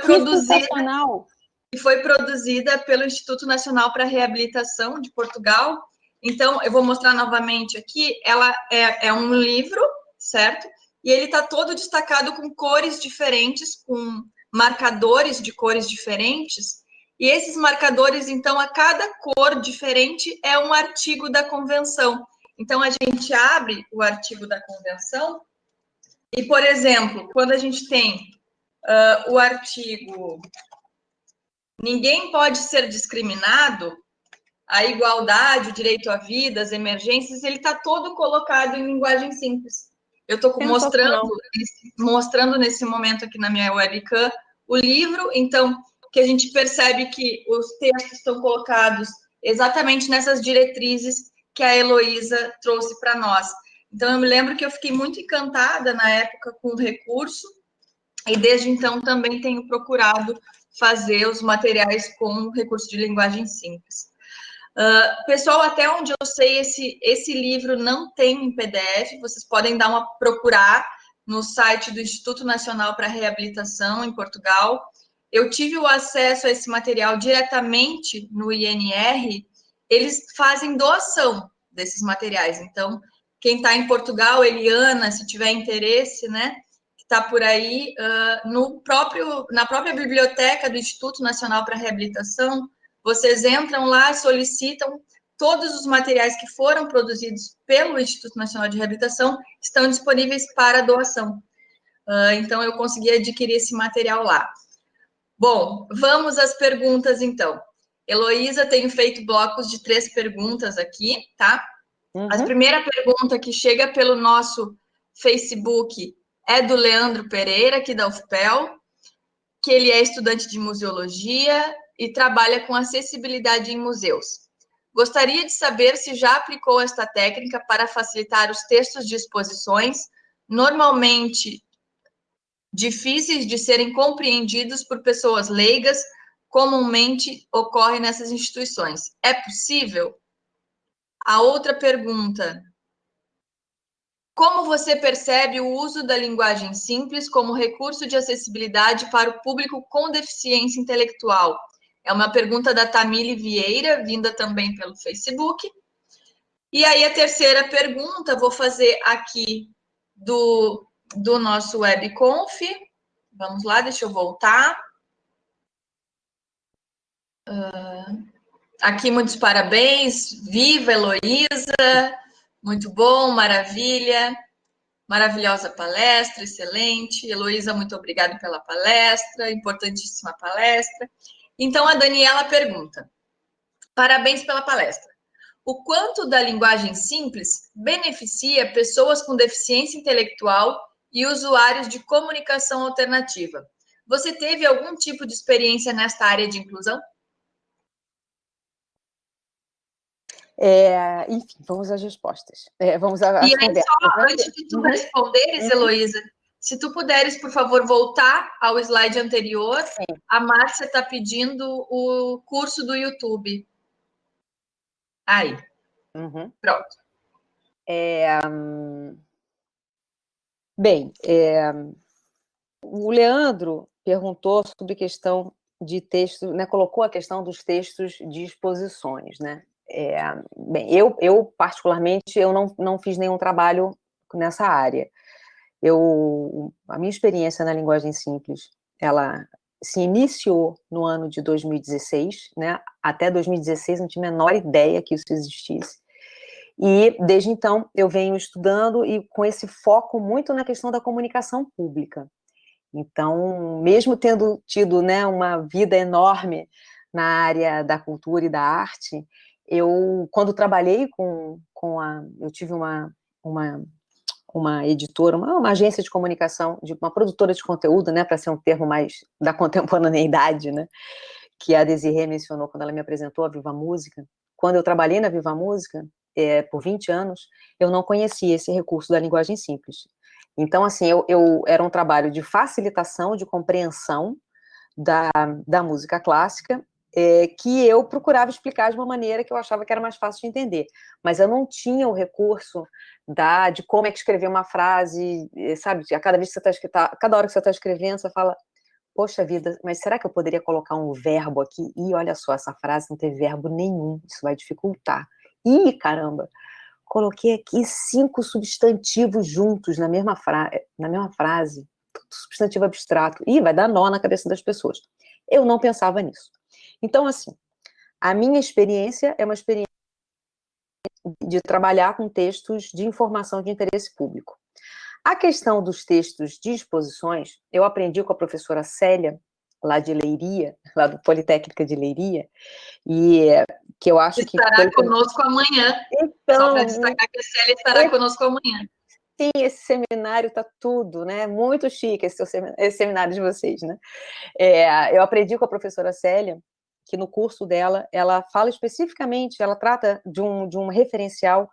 produzida pelo Instituto Nacional para a Reabilitação de Portugal. Então, eu vou mostrar novamente aqui, ela é um livro, certo? E ele está todo destacado com cores diferentes, com marcadores de cores diferentes, e esses marcadores, então, a cada cor diferente é um artigo da convenção. Então, a gente abre o artigo da convenção e, por exemplo, quando a gente tem o artigo ninguém pode ser discriminado, a igualdade, o direito à vida, as emergências, ele está todo colocado em linguagem simples. Eu estou mostrando nesse momento aqui na minha webcam o livro, então, que a gente percebe que os textos estão colocados exatamente nessas diretrizes que a Heloísa trouxe para nós. Então, eu me lembro que eu fiquei muito encantada na época com o recurso, e desde então também tenho procurado fazer os materiais com recurso de linguagem simples. Pessoal, até onde eu sei, esse livro não tem em PDF, vocês podem dar uma procurar no site do Instituto Nacional para a Reabilitação, em Portugal. Eu tive o acesso a esse material diretamente no INR, eles fazem doação desses materiais, então, quem está em Portugal, Eliana, se tiver interesse, né, que está por aí, na própria biblioteca do Instituto Nacional para a Reabilitação, vocês entram lá, solicitam, todos os materiais que foram produzidos pelo Instituto Nacional de Reabilitação estão disponíveis para doação. Então, eu consegui adquirir esse material lá. Bom, vamos às perguntas, então. Heloísa, tenho feito blocos de 3 perguntas aqui, tá? A primeira pergunta que chega pelo nosso Facebook é do Leandro Pereira, aqui da UFPEL, que ele é estudante de museologia e trabalha com acessibilidade em museus. Gostaria de saber se já aplicou esta técnica para facilitar os textos de exposições, normalmente difíceis de serem compreendidos por pessoas leigas, comumente ocorre nessas instituições. É possível? A outra pergunta: como você percebe o uso da linguagem simples como recurso de acessibilidade para o público com deficiência intelectual? É uma pergunta da Tamile Vieira, vinda também pelo Facebook. E aí, a terceira pergunta, vou fazer aqui do nosso webconf. Vamos lá, deixa eu voltar. Aqui, muitos parabéns. Viva, Heloísa! Muito bom, maravilha. Maravilhosa palestra, excelente. Heloísa, muito obrigada pela palestra, importantíssima palestra. Então, a Daniela pergunta: parabéns pela palestra. O quanto da linguagem simples beneficia pessoas com deficiência intelectual e usuários de comunicação alternativa? Você teve algum tipo de experiência nesta área de inclusão? Enfim, vamos às respostas. Vamos às e aí, só antes de tu responderes, Heloísa, se tu puderes, por favor, voltar ao slide anterior, sim. A Márcia está pedindo o curso do YouTube. Aí. Pronto. Bem, o Leandro perguntou sobre questão de texto, né, colocou a questão dos textos de exposições, né? Bem, eu particularmente, eu não fiz nenhum trabalho nessa área. A minha experiência na linguagem simples, ela se iniciou no ano de 2016, né? Até 2016 não tinha a menor ideia que isso existisse. E, desde então, eu venho estudando e com esse foco muito na questão da comunicação pública. Então, mesmo tendo tido, né, uma vida enorme na área da cultura e da arte, quando trabalhei eu tive uma editora, uma agência de comunicação, uma produtora de conteúdo, né, para ser um termo mais da contemporaneidade, né, que a Desirê mencionou quando ela me apresentou a Viva Música, quando eu trabalhei na Viva Música, por 20 anos, eu não conhecia esse recurso da linguagem simples. Então, assim, era um trabalho de facilitação, de compreensão da música clássica, que eu procurava explicar de uma maneira que eu achava que era mais fácil de entender. Mas eu não tinha o recurso de como é que escrever uma frase, sabe? A cada hora que você está escrevendo, você fala, poxa vida, mas será que eu poderia colocar um verbo aqui? Ih, olha só, essa frase não tem verbo nenhum, isso vai dificultar. Ih, caramba, coloquei aqui 5 substantivos juntos na mesma frase, substantivo abstrato. Ih, vai dar nó na cabeça das pessoas. Eu não pensava nisso. Então, assim, a minha experiência é uma experiência de trabalhar com textos de informação de interesse público. A questão dos textos de exposições, eu aprendi com a professora Célia, lá de Leiria, lá do Politécnica de Leiria, e que eu acho que... Estará conosco amanhã. Então, só para destacar que a Célia estará conosco amanhã. Sim, esse seminário está tudo, né? Muito chique esse seminário de vocês, né? Eu aprendi com a professora Célia que no curso dela, ela fala especificamente, ela trata de um referencial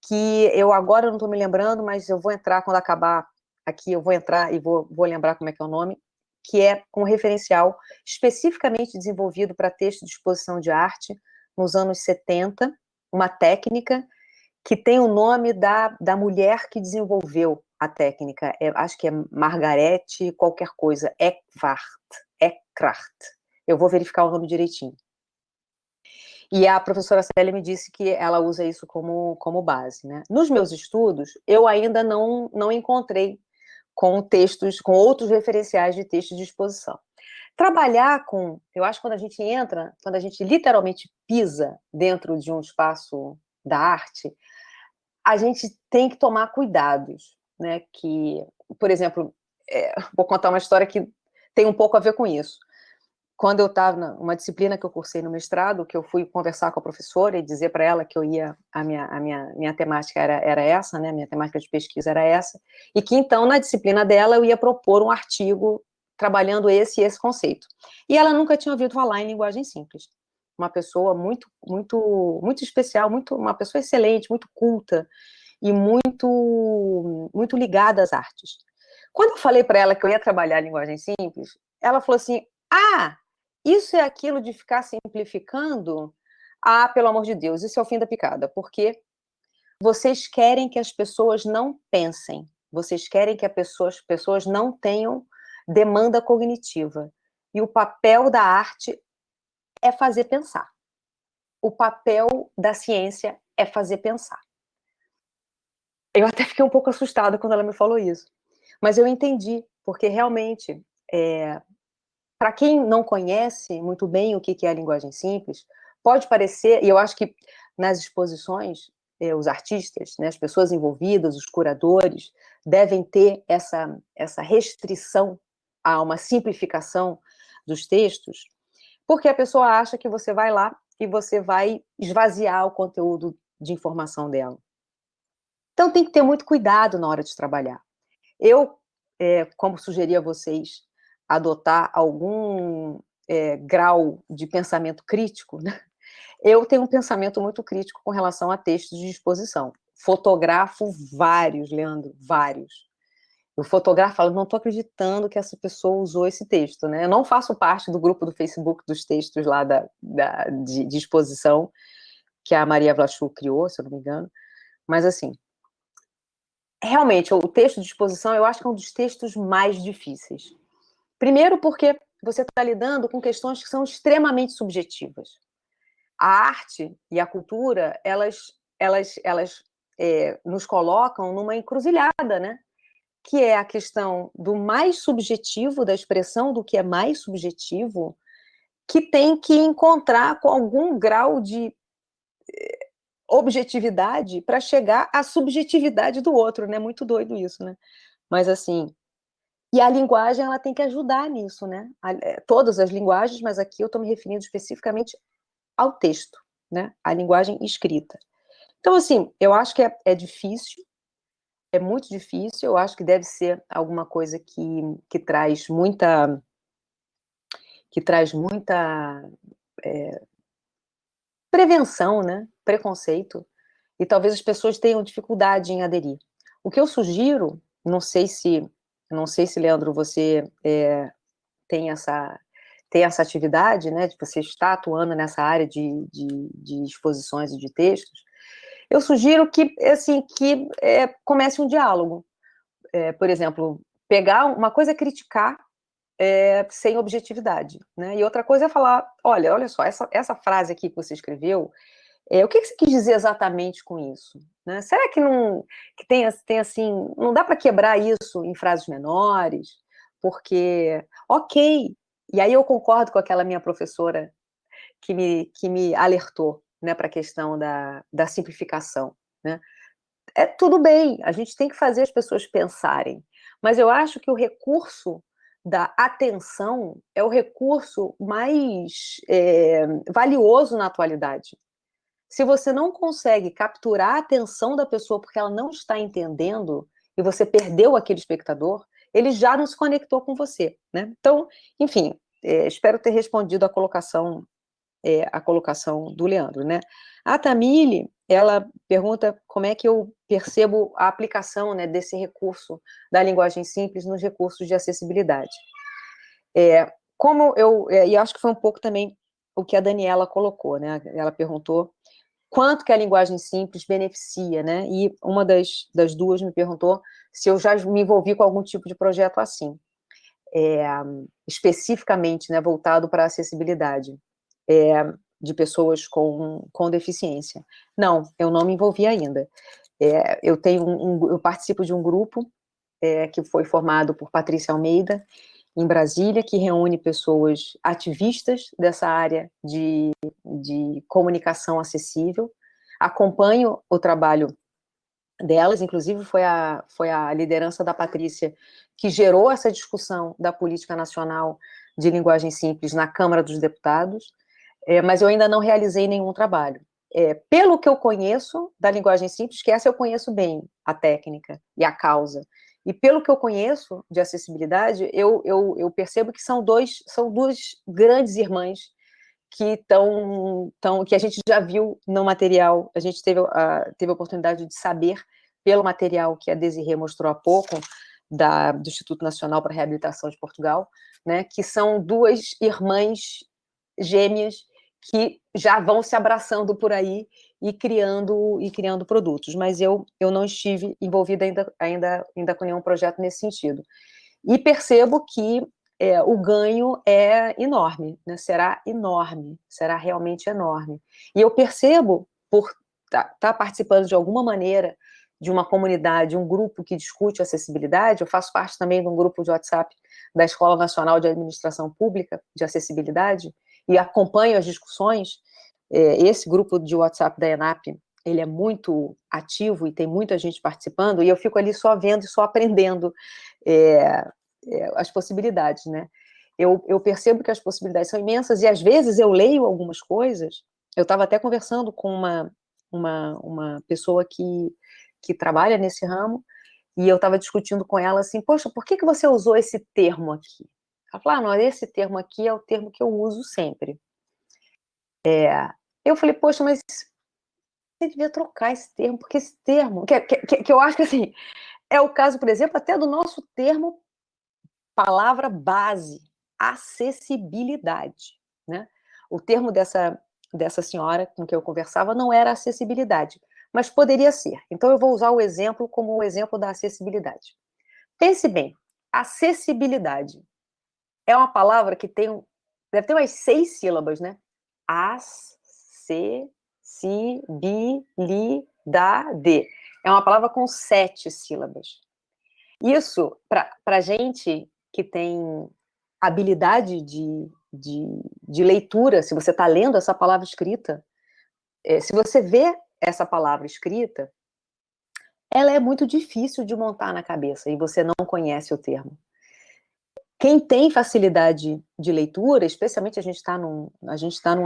que eu agora não estou me lembrando, mas eu vou entrar quando acabar aqui, eu vou entrar e vou lembrar como é que é o nome, que é um referencial especificamente desenvolvido para texto de exposição de arte nos anos 70, uma técnica que tem o nome da mulher que desenvolveu a técnica, acho que é Margarete qualquer coisa, Eckhart. Eu vou verificar o nome direitinho. E a professora Célia me disse que ela usa isso como base, né? Nos meus estudos, eu ainda não encontrei com outros referenciais de texto de exposição. Trabalhar eu acho que quando a gente literalmente pisa dentro de um espaço da arte, a gente tem que tomar cuidados, né? Por exemplo, vou contar uma história que tem um pouco a ver com isso. Quando eu estava numa disciplina que eu cursei no mestrado, que eu fui conversar com a professora e dizer para ela que a minha temática era essa, né? Minha temática de pesquisa era essa, e que então na disciplina dela eu ia propor um artigo trabalhando esse conceito. E ela nunca tinha ouvido falar em linguagem simples. Uma pessoa muito especial, uma pessoa excelente, muito culta e muito ligada às artes. Quando eu falei para ela que eu ia trabalhar em linguagem simples, ela falou assim: ah, isso é aquilo de ficar simplificando? Ah, pelo amor de Deus, isso é o fim da picada, porque vocês querem que as pessoas não pensem, vocês querem que as pessoas não tenham demanda cognitiva. E o papel da arte é fazer pensar. O papel da ciência é fazer pensar. Eu até fiquei um pouco assustada quando ela me falou isso. Mas eu entendi, porque realmente, para quem não conhece muito bem o que é a linguagem simples, pode parecer, e eu acho que nas exposições, os artistas, né, as pessoas envolvidas, os curadores, devem ter essa restrição a uma simplificação dos textos, porque a pessoa acha que você vai lá e você vai esvaziar o conteúdo de informação dela. Então tem que ter muito cuidado na hora de trabalhar. Eu, como sugeri a vocês, adotar algum grau de pensamento crítico, né? Eu tenho um pensamento muito crítico com relação a textos de exposição. Fotografo vários, Leandro, vários. Eu fotografo e falo, não estou acreditando que essa pessoa usou esse texto, né? Eu não faço parte do grupo do Facebook dos textos lá de exposição que a Maria Vlachou criou, se eu não me engano. Mas, assim, realmente, o texto de exposição, eu acho que é um dos textos mais difíceis. Primeiro porque você está lidando com questões que são extremamente subjetivas. A arte e a cultura, elas nos colocam numa encruzilhada, né? Que é a questão do mais subjetivo, da expressão do que é mais subjetivo, que tem que encontrar com algum grau de objetividade para chegar à subjetividade do outro, né? Muito doido isso, né? Mas, assim, e a linguagem, ela tem que ajudar nisso, né? Todas as linguagens, mas aqui eu estou me referindo especificamente ao texto, né? A linguagem escrita. Então, assim, eu acho que é difícil, é muito difícil, eu acho que deve ser alguma coisa que traz muita prevenção, né? Preconceito, e talvez as pessoas tenham dificuldade em aderir. O que eu sugiro, não sei se, Leandro, você tem essa atividade, né, de você estar atuando nessa área de exposições e de textos, eu sugiro que, assim, comece um diálogo. Por exemplo, pegar uma coisa é criticar sem objetividade, né? E outra coisa é falar, olha só, essa frase aqui que você escreveu, o que você quis dizer exatamente com isso? Né? Será que não que tem assim, não dá para quebrar isso em frases menores? Porque, ok, e aí eu concordo com aquela minha professora que me alertou, né, para a questão da simplificação, né? Tudo bem, a gente tem que fazer as pessoas pensarem, mas eu acho que o recurso da atenção é o recurso mais valioso na atualidade. Se você não consegue capturar a atenção da pessoa porque ela não está entendendo e você perdeu aquele espectador, ele já não se conectou com você, né? Então, enfim, espero ter respondido a colocação do Leandro, né? A Tamile, ela pergunta como é que eu percebo a aplicação, né, desse recurso da linguagem simples nos recursos de acessibilidade. E acho que foi um pouco também o que a Daniela colocou, né? Ela perguntou quanto que a linguagem simples beneficia, né? E uma das duas me perguntou se eu já me envolvi com algum tipo de projeto assim, especificamente, né, voltado para a acessibilidade de pessoas com deficiência. Não, eu não me envolvi ainda. Eu participo de um grupo que foi formado por Patrícia Almeida, em Brasília, que reúne pessoas ativistas dessa área de comunicação acessível. Acompanho o trabalho delas, inclusive foi a liderança da Patrícia que gerou essa discussão da política nacional de linguagem simples na Câmara dos Deputados, mas eu ainda não realizei nenhum trabalho. Pelo que eu conheço da linguagem simples, que essa eu conheço bem, a técnica e a causa, e pelo que eu conheço de acessibilidade, eu percebo que são duas grandes irmãs que a gente já viu no material, a gente teve a oportunidade de saber pelo material que a Desirê mostrou há pouco, do Instituto Nacional para a Reabilitação de Portugal, né, que são duas irmãs gêmeas que já vão se abraçando por aí e criando produtos, mas eu não estive envolvida ainda com nenhum projeto nesse sentido. E percebo que o ganho é enorme, né? Será enorme, será realmente enorme. E eu percebo, por estar participando de alguma maneira de uma comunidade, um grupo que discute acessibilidade, eu faço parte também de um grupo de WhatsApp da Escola Nacional de Administração Pública de Acessibilidade, e acompanho as discussões. Esse grupo de WhatsApp da ENAP, ele é muito ativo e tem muita gente participando, e eu fico ali só vendo e só aprendendo as possibilidades, né? Eu percebo que as possibilidades são imensas, e às vezes eu leio algumas coisas. Eu estava até conversando com uma pessoa que trabalha nesse ramo, e eu estava discutindo com ela assim, poxa, por que você usou esse termo aqui? Ela falou, não, esse termo aqui é o termo que eu uso sempre. Eu falei, poxa, mas você devia trocar esse termo, porque esse termo, que eu acho que assim, é o caso, por exemplo, até do nosso termo, palavra base, acessibilidade, né? O termo dessa senhora com que eu conversava não era acessibilidade, mas poderia ser. Então eu vou usar o exemplo como o exemplo da acessibilidade. Pense bem, acessibilidade é uma palavra que deve ter umas 6 sílabas, né? Acessibilidade. É uma palavra com 7 sílabas. Isso, para gente que tem habilidade de leitura, se você está lendo essa palavra escrita, se você vê essa palavra escrita, ela é muito difícil de montar na cabeça e você não conhece o termo. Quem tem facilidade de leitura, especialmente a gente está num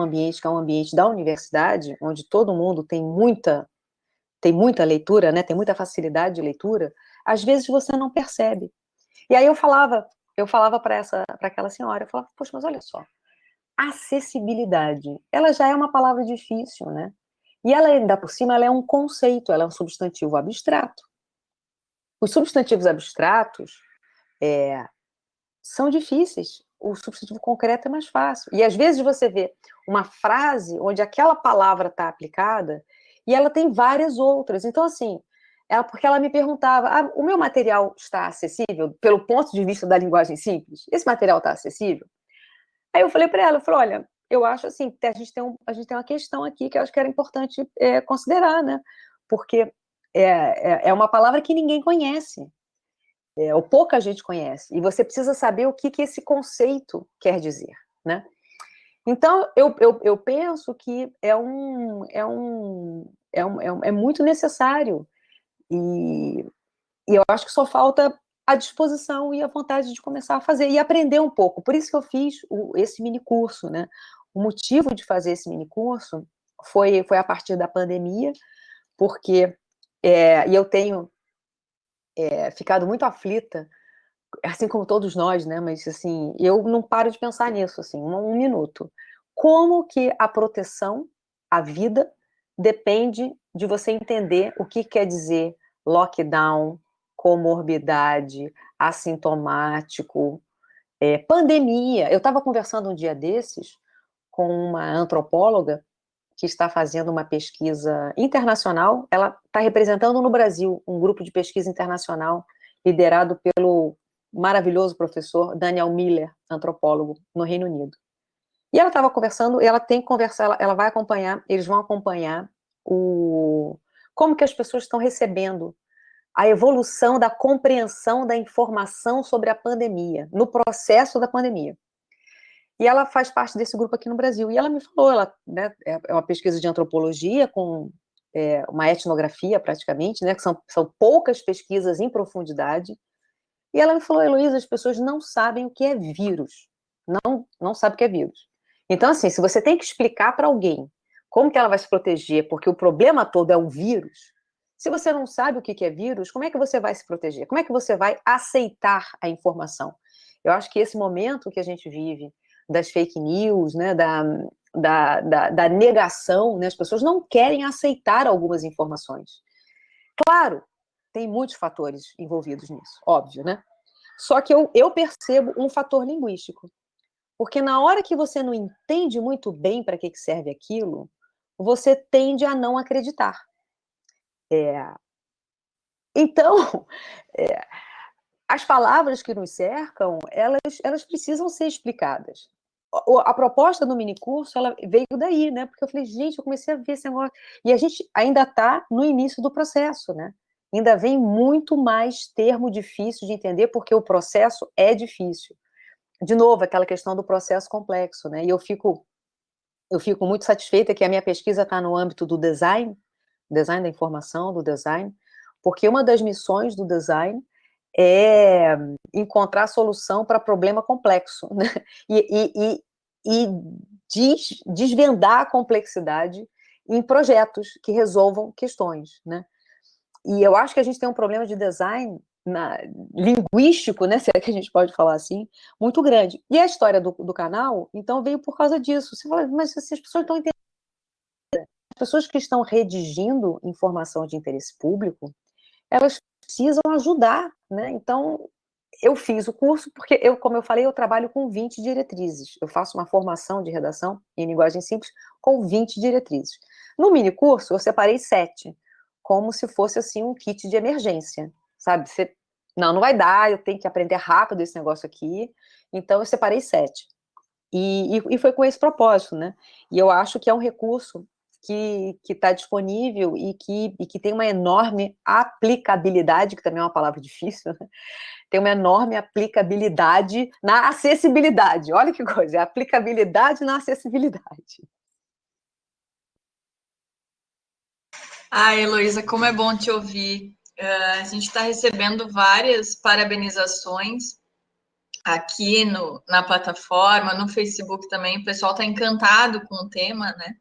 ambiente que é um ambiente da universidade, onde todo mundo tem muita leitura, né, tem muita facilidade de leitura, às vezes você não percebe. E aí eu falava para aquela senhora, eu falava, poxa, mas olha só, acessibilidade. Ela já é uma palavra difícil, né? E ela, ainda por cima, ela é um conceito, ela é um substantivo abstrato. Os substantivos abstratos são difíceis. O substantivo concreto é mais fácil. E às vezes você vê uma frase onde aquela palavra está aplicada e ela tem várias outras. Então, assim, porque ela me perguntava, o meu material está acessível pelo ponto de vista da linguagem simples? Esse material está acessível? Aí eu falei para ela, olha, eu acho assim, a gente tem uma questão aqui que eu acho que era importante considerar, né? Porque é uma palavra que ninguém conhece, ou pouca gente conhece, e você precisa saber o que esse conceito quer dizer, né? Então, eu penso que é muito necessário, e eu acho que só falta a disposição e a vontade de começar a fazer, e aprender um pouco. Por isso que eu fiz esse mini curso, né? O motivo de fazer esse mini curso foi a partir da pandemia, porque e eu tenho ficado muito aflita, assim como todos nós, né? Mas assim, eu não paro de pensar nisso, assim, um minuto. Como que a proteção à vida depende de você entender o que quer dizer lockdown, comorbidade, assintomático, pandemia. Eu estava conversando um dia desses com uma antropóloga que está fazendo uma pesquisa internacional. Ela está representando no Brasil um grupo de pesquisa internacional liderado pelo maravilhoso professor Daniel Miller, antropólogo, no Reino Unido. E ela estava conversando, ela tem que conversar, ela vai acompanhar, eles vão acompanhar como que as pessoas estão recebendo a evolução da compreensão da informação sobre a pandemia, no processo da pandemia. E ela faz parte desse grupo aqui no Brasil. E ela me falou, né, é uma pesquisa de antropologia com uma etnografia praticamente, né, que são poucas pesquisas em profundidade. E ela me falou, Heloísa, as pessoas não sabem o que é vírus. Não sabem o que é vírus. Então, assim, se você tem que explicar para alguém como que ela vai se proteger, porque o problema todo é o vírus, se você não sabe o que é vírus, como é que você vai se proteger? Como é que você vai aceitar a informação? Eu acho que esse momento que a gente vive das fake news, né, da negação, né, as pessoas não querem aceitar algumas informações. Claro, tem muitos fatores envolvidos nisso, óbvio, né? Só que eu percebo um fator linguístico. Porque na hora que você não entende muito bem para que serve aquilo, você tende a não acreditar. Então, é, as palavras que nos cercam, elas precisam ser explicadas. A proposta do minicurso, ela veio daí, né? Porque eu falei, gente, eu comecei a ver esse negócio. E a gente ainda está no início do processo, né? Ainda vem muito mais termo difícil de entender, porque o processo é difícil. De novo, aquela questão do processo complexo, né? E eu fico muito satisfeita que a minha pesquisa está no âmbito do design da informação, do design, porque uma das missões do design é encontrar solução para problema complexo, né? E desvendar a complexidade em projetos que resolvam questões, né? E eu acho que a gente tem um problema de design linguístico, né, se é que a gente pode falar assim, muito grande. E a história do canal, então, veio por causa disso. Você fala, mas se as pessoas estão entendendo, as pessoas que estão redigindo informação de interesse público, elas precisam ajudar, né? Então, eu fiz o curso porque como eu falei, eu trabalho com 20 diretrizes. Eu faço uma formação de redação em linguagem simples com 20 diretrizes. No mini curso, eu separei 7, como se fosse assim um kit de emergência, sabe? Não vai dar, eu tenho que aprender rápido esse negócio aqui. Então, eu separei 7. E foi com esse propósito, né? E eu acho que é um recurso que está disponível e que tem uma enorme aplicabilidade, que também é uma palavra difícil, né? Tem uma enorme aplicabilidade na acessibilidade. Olha que coisa, é aplicabilidade na acessibilidade. Heloísa, como é bom te ouvir. A gente está recebendo várias parabenizações aqui na plataforma, no Facebook também. O pessoal está encantado com o tema, né?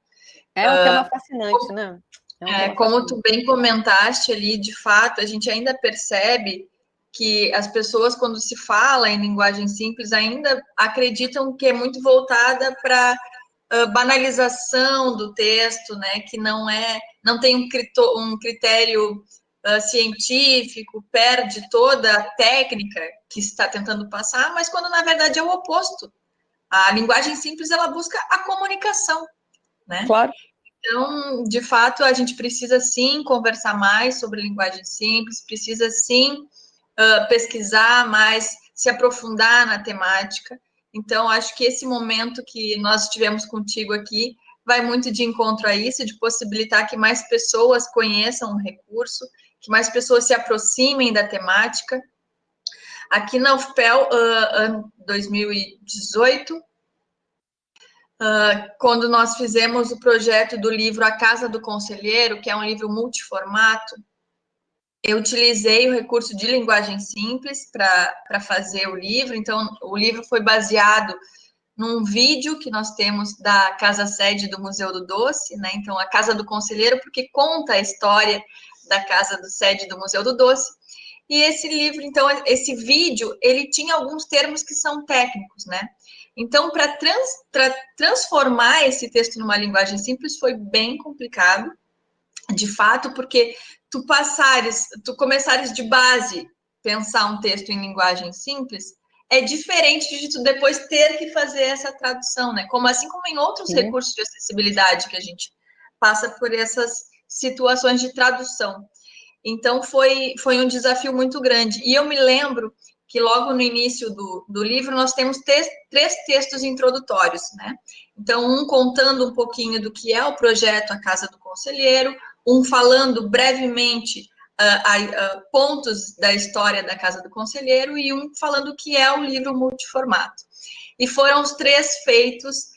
É um tema fascinante, né? Como tu bem comentaste ali, de fato, a gente ainda percebe que as pessoas, quando se fala em linguagem simples, ainda acreditam que é muito voltada para banalização do texto, né, que não tem um critério científico, perde toda a técnica que está tentando passar, mas quando na verdade é o oposto. A linguagem simples, ela busca a comunicação, né? Claro. Então, de fato, a gente precisa sim conversar mais sobre linguagem simples, precisa sim pesquisar mais, se aprofundar na temática. Então, acho que esse momento que nós tivemos contigo aqui vai muito de encontro a isso, de possibilitar que mais pessoas conheçam o recurso, que mais pessoas se aproximem da temática. Aqui na UFPEL, 2018, quando nós fizemos o projeto do livro A Casa do Conselheiro, que é um livro multiformato, eu utilizei o recurso de linguagem simples para fazer o livro. Então, o livro foi baseado num vídeo que nós temos da casa sede do Museu do Doce, né? Então, a Casa do Conselheiro, porque conta a história da casa do sede do Museu do Doce. E esse livro, então, esse vídeo, ele tinha alguns termos que são técnicos, né? Então, para transformar esse texto numa linguagem simples foi bem complicado, de fato, porque tu começares de base pensar um texto em linguagem simples, é diferente de tu depois ter que fazer essa tradução, né? Assim como em outros recursos de acessibilidade que a gente passa por essas situações de tradução. Então, foi um desafio muito grande. E eu me lembro que logo no início do livro nós temos três textos introdutórios, né? Então, um contando um pouquinho do que é o projeto A Casa do Conselheiro, um falando brevemente pontos da história da Casa do Conselheiro e um falando o que é o livro multiformato. E foram os três feitos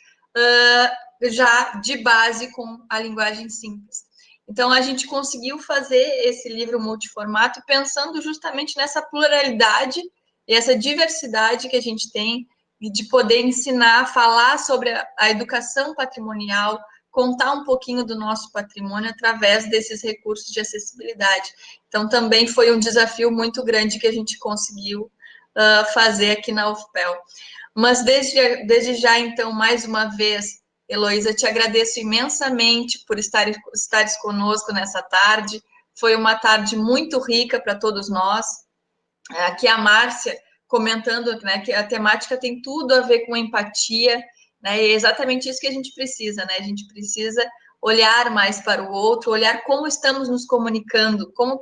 já de base com a linguagem simples. Então, a gente conseguiu fazer esse livro multiformato pensando justamente nessa pluralidade e essa diversidade que a gente tem de poder ensinar, falar sobre a educação patrimonial, contar um pouquinho do nosso patrimônio através desses recursos de acessibilidade. Então, também foi um desafio muito grande que a gente conseguiu fazer aqui na UFPEL. Mas desde já, então, mais uma vez, Heloísa, te agradeço imensamente por estares conosco nessa tarde. Foi uma tarde muito rica para todos nós. Aqui a Márcia comentando, né, que a temática tem tudo a ver com empatia, né? E é exatamente isso que a gente precisa, né? A gente precisa olhar mais para o outro, olhar como estamos nos comunicando, como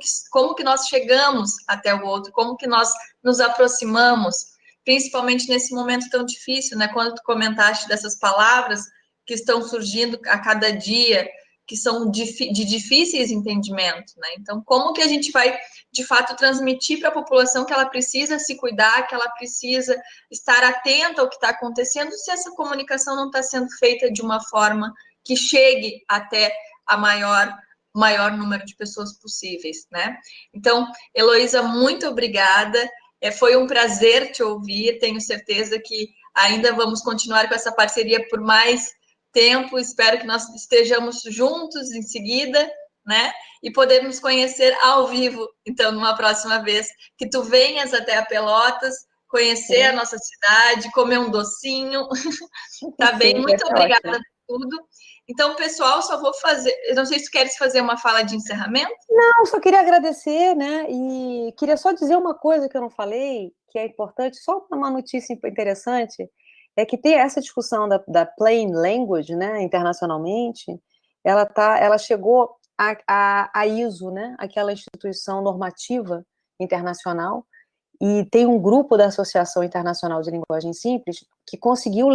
que nós chegamos até o outro, como que nós nos aproximamos, principalmente nesse momento tão difícil, né? Quando tu comentaste dessas palavras que estão surgindo a cada dia, que são de difíceis entendimentos, né? Então, como que a gente vai, de fato, transmitir para a população que ela precisa se cuidar, que ela precisa estar atenta ao que está acontecendo, se essa comunicação não está sendo feita de uma forma que chegue até a maior número de pessoas possíveis, né? Então, Heloísa, muito obrigada. Foi um prazer te ouvir. Tenho certeza que ainda vamos continuar com essa parceria por mais tempo. Espero que nós estejamos juntos em seguida, né? E podermos conhecer ao vivo, então, numa próxima vez, que tu venhas até a Pelotas, conhecer a nossa cidade, comer um docinho. Tá bem? Muito obrigada por tudo. Então, pessoal, só vou fazer. Eu não sei se tu queres fazer uma fala de encerramento. Não, só queria agradecer, né? E queria só dizer uma coisa que eu não falei, que é importante, só uma notícia interessante, é que ter essa discussão da plain language, né, internacionalmente, ela chegou à ISO, né, aquela instituição normativa internacional, e tem um grupo da Associação Internacional de Linguagem Simples que conseguiu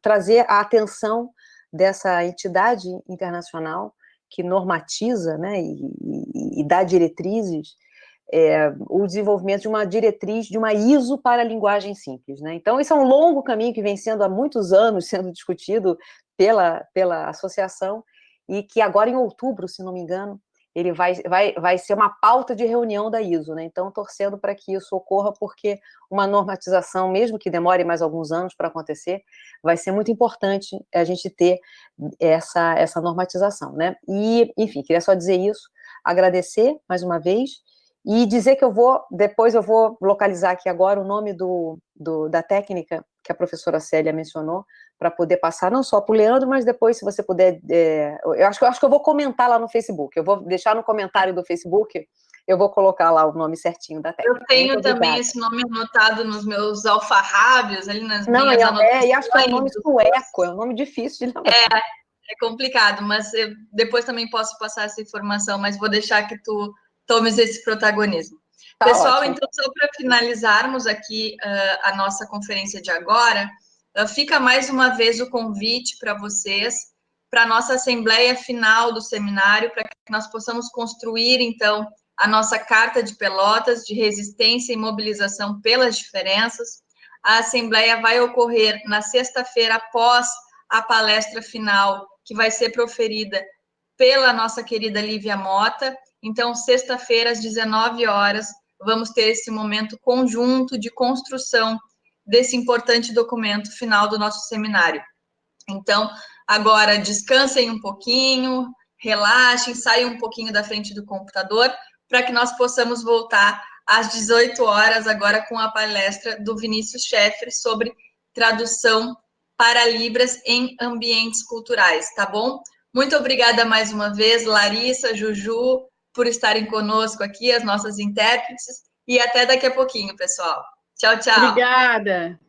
trazer a atenção dessa entidade internacional que normatiza, né, e dá diretrizes, o desenvolvimento de uma diretriz, de uma ISO para a linguagem simples, né? Então, esse é um longo caminho que vem sendo há muitos anos sendo discutido pela associação e que agora em outubro, se não me engano, ele vai ser uma pauta de reunião da ISO, né? Então, torcendo para que isso ocorra, porque uma normatização, mesmo que demore mais alguns anos para acontecer, vai ser muito importante a gente ter essa normatização, né? E, enfim, queria só dizer isso, agradecer mais uma vez E dizer que depois eu vou localizar aqui agora o nome da técnica que a professora Célia mencionou, para poder passar não só para o Leandro, mas depois, se você puder, eu acho que eu vou comentar lá no Facebook, eu vou deixar no comentário do Facebook, eu vou colocar lá o nome certinho da técnica. Eu tenho também esse nome anotado nos meus alfarrábios, ali nas Não, minhas anotações. e acho que é um nome sueco, é um nome difícil de lembrar. É complicado, mas eu depois também posso passar essa informação, mas vou deixar que tu tomes esse protagonismo. Tá Pessoal, ótimo. então, só para finalizarmos aqui a nossa conferência de agora, fica mais uma vez o convite para vocês, para a nossa assembleia final do seminário, para que nós possamos construir, então, a nossa Carta de Pelotas de resistência e mobilização pelas diferenças. A assembleia vai ocorrer na sexta-feira, após a palestra final, que vai ser proferida pela nossa querida Lívia Mota. Então, sexta-feira, às 19 horas, vamos ter esse momento conjunto de construção desse importante documento final do nosso seminário. Então, agora descansem um pouquinho, relaxem, saiam um pouquinho da frente do computador, para que nós possamos voltar às 18 horas, agora com a palestra do Vinícius Scheffer sobre tradução para Libras em ambientes culturais, tá bom? Muito obrigada mais uma vez, Larissa, Juju, por estarem conosco aqui, as nossas intérpretes, e até daqui a pouquinho, pessoal. Tchau, tchau. Obrigada.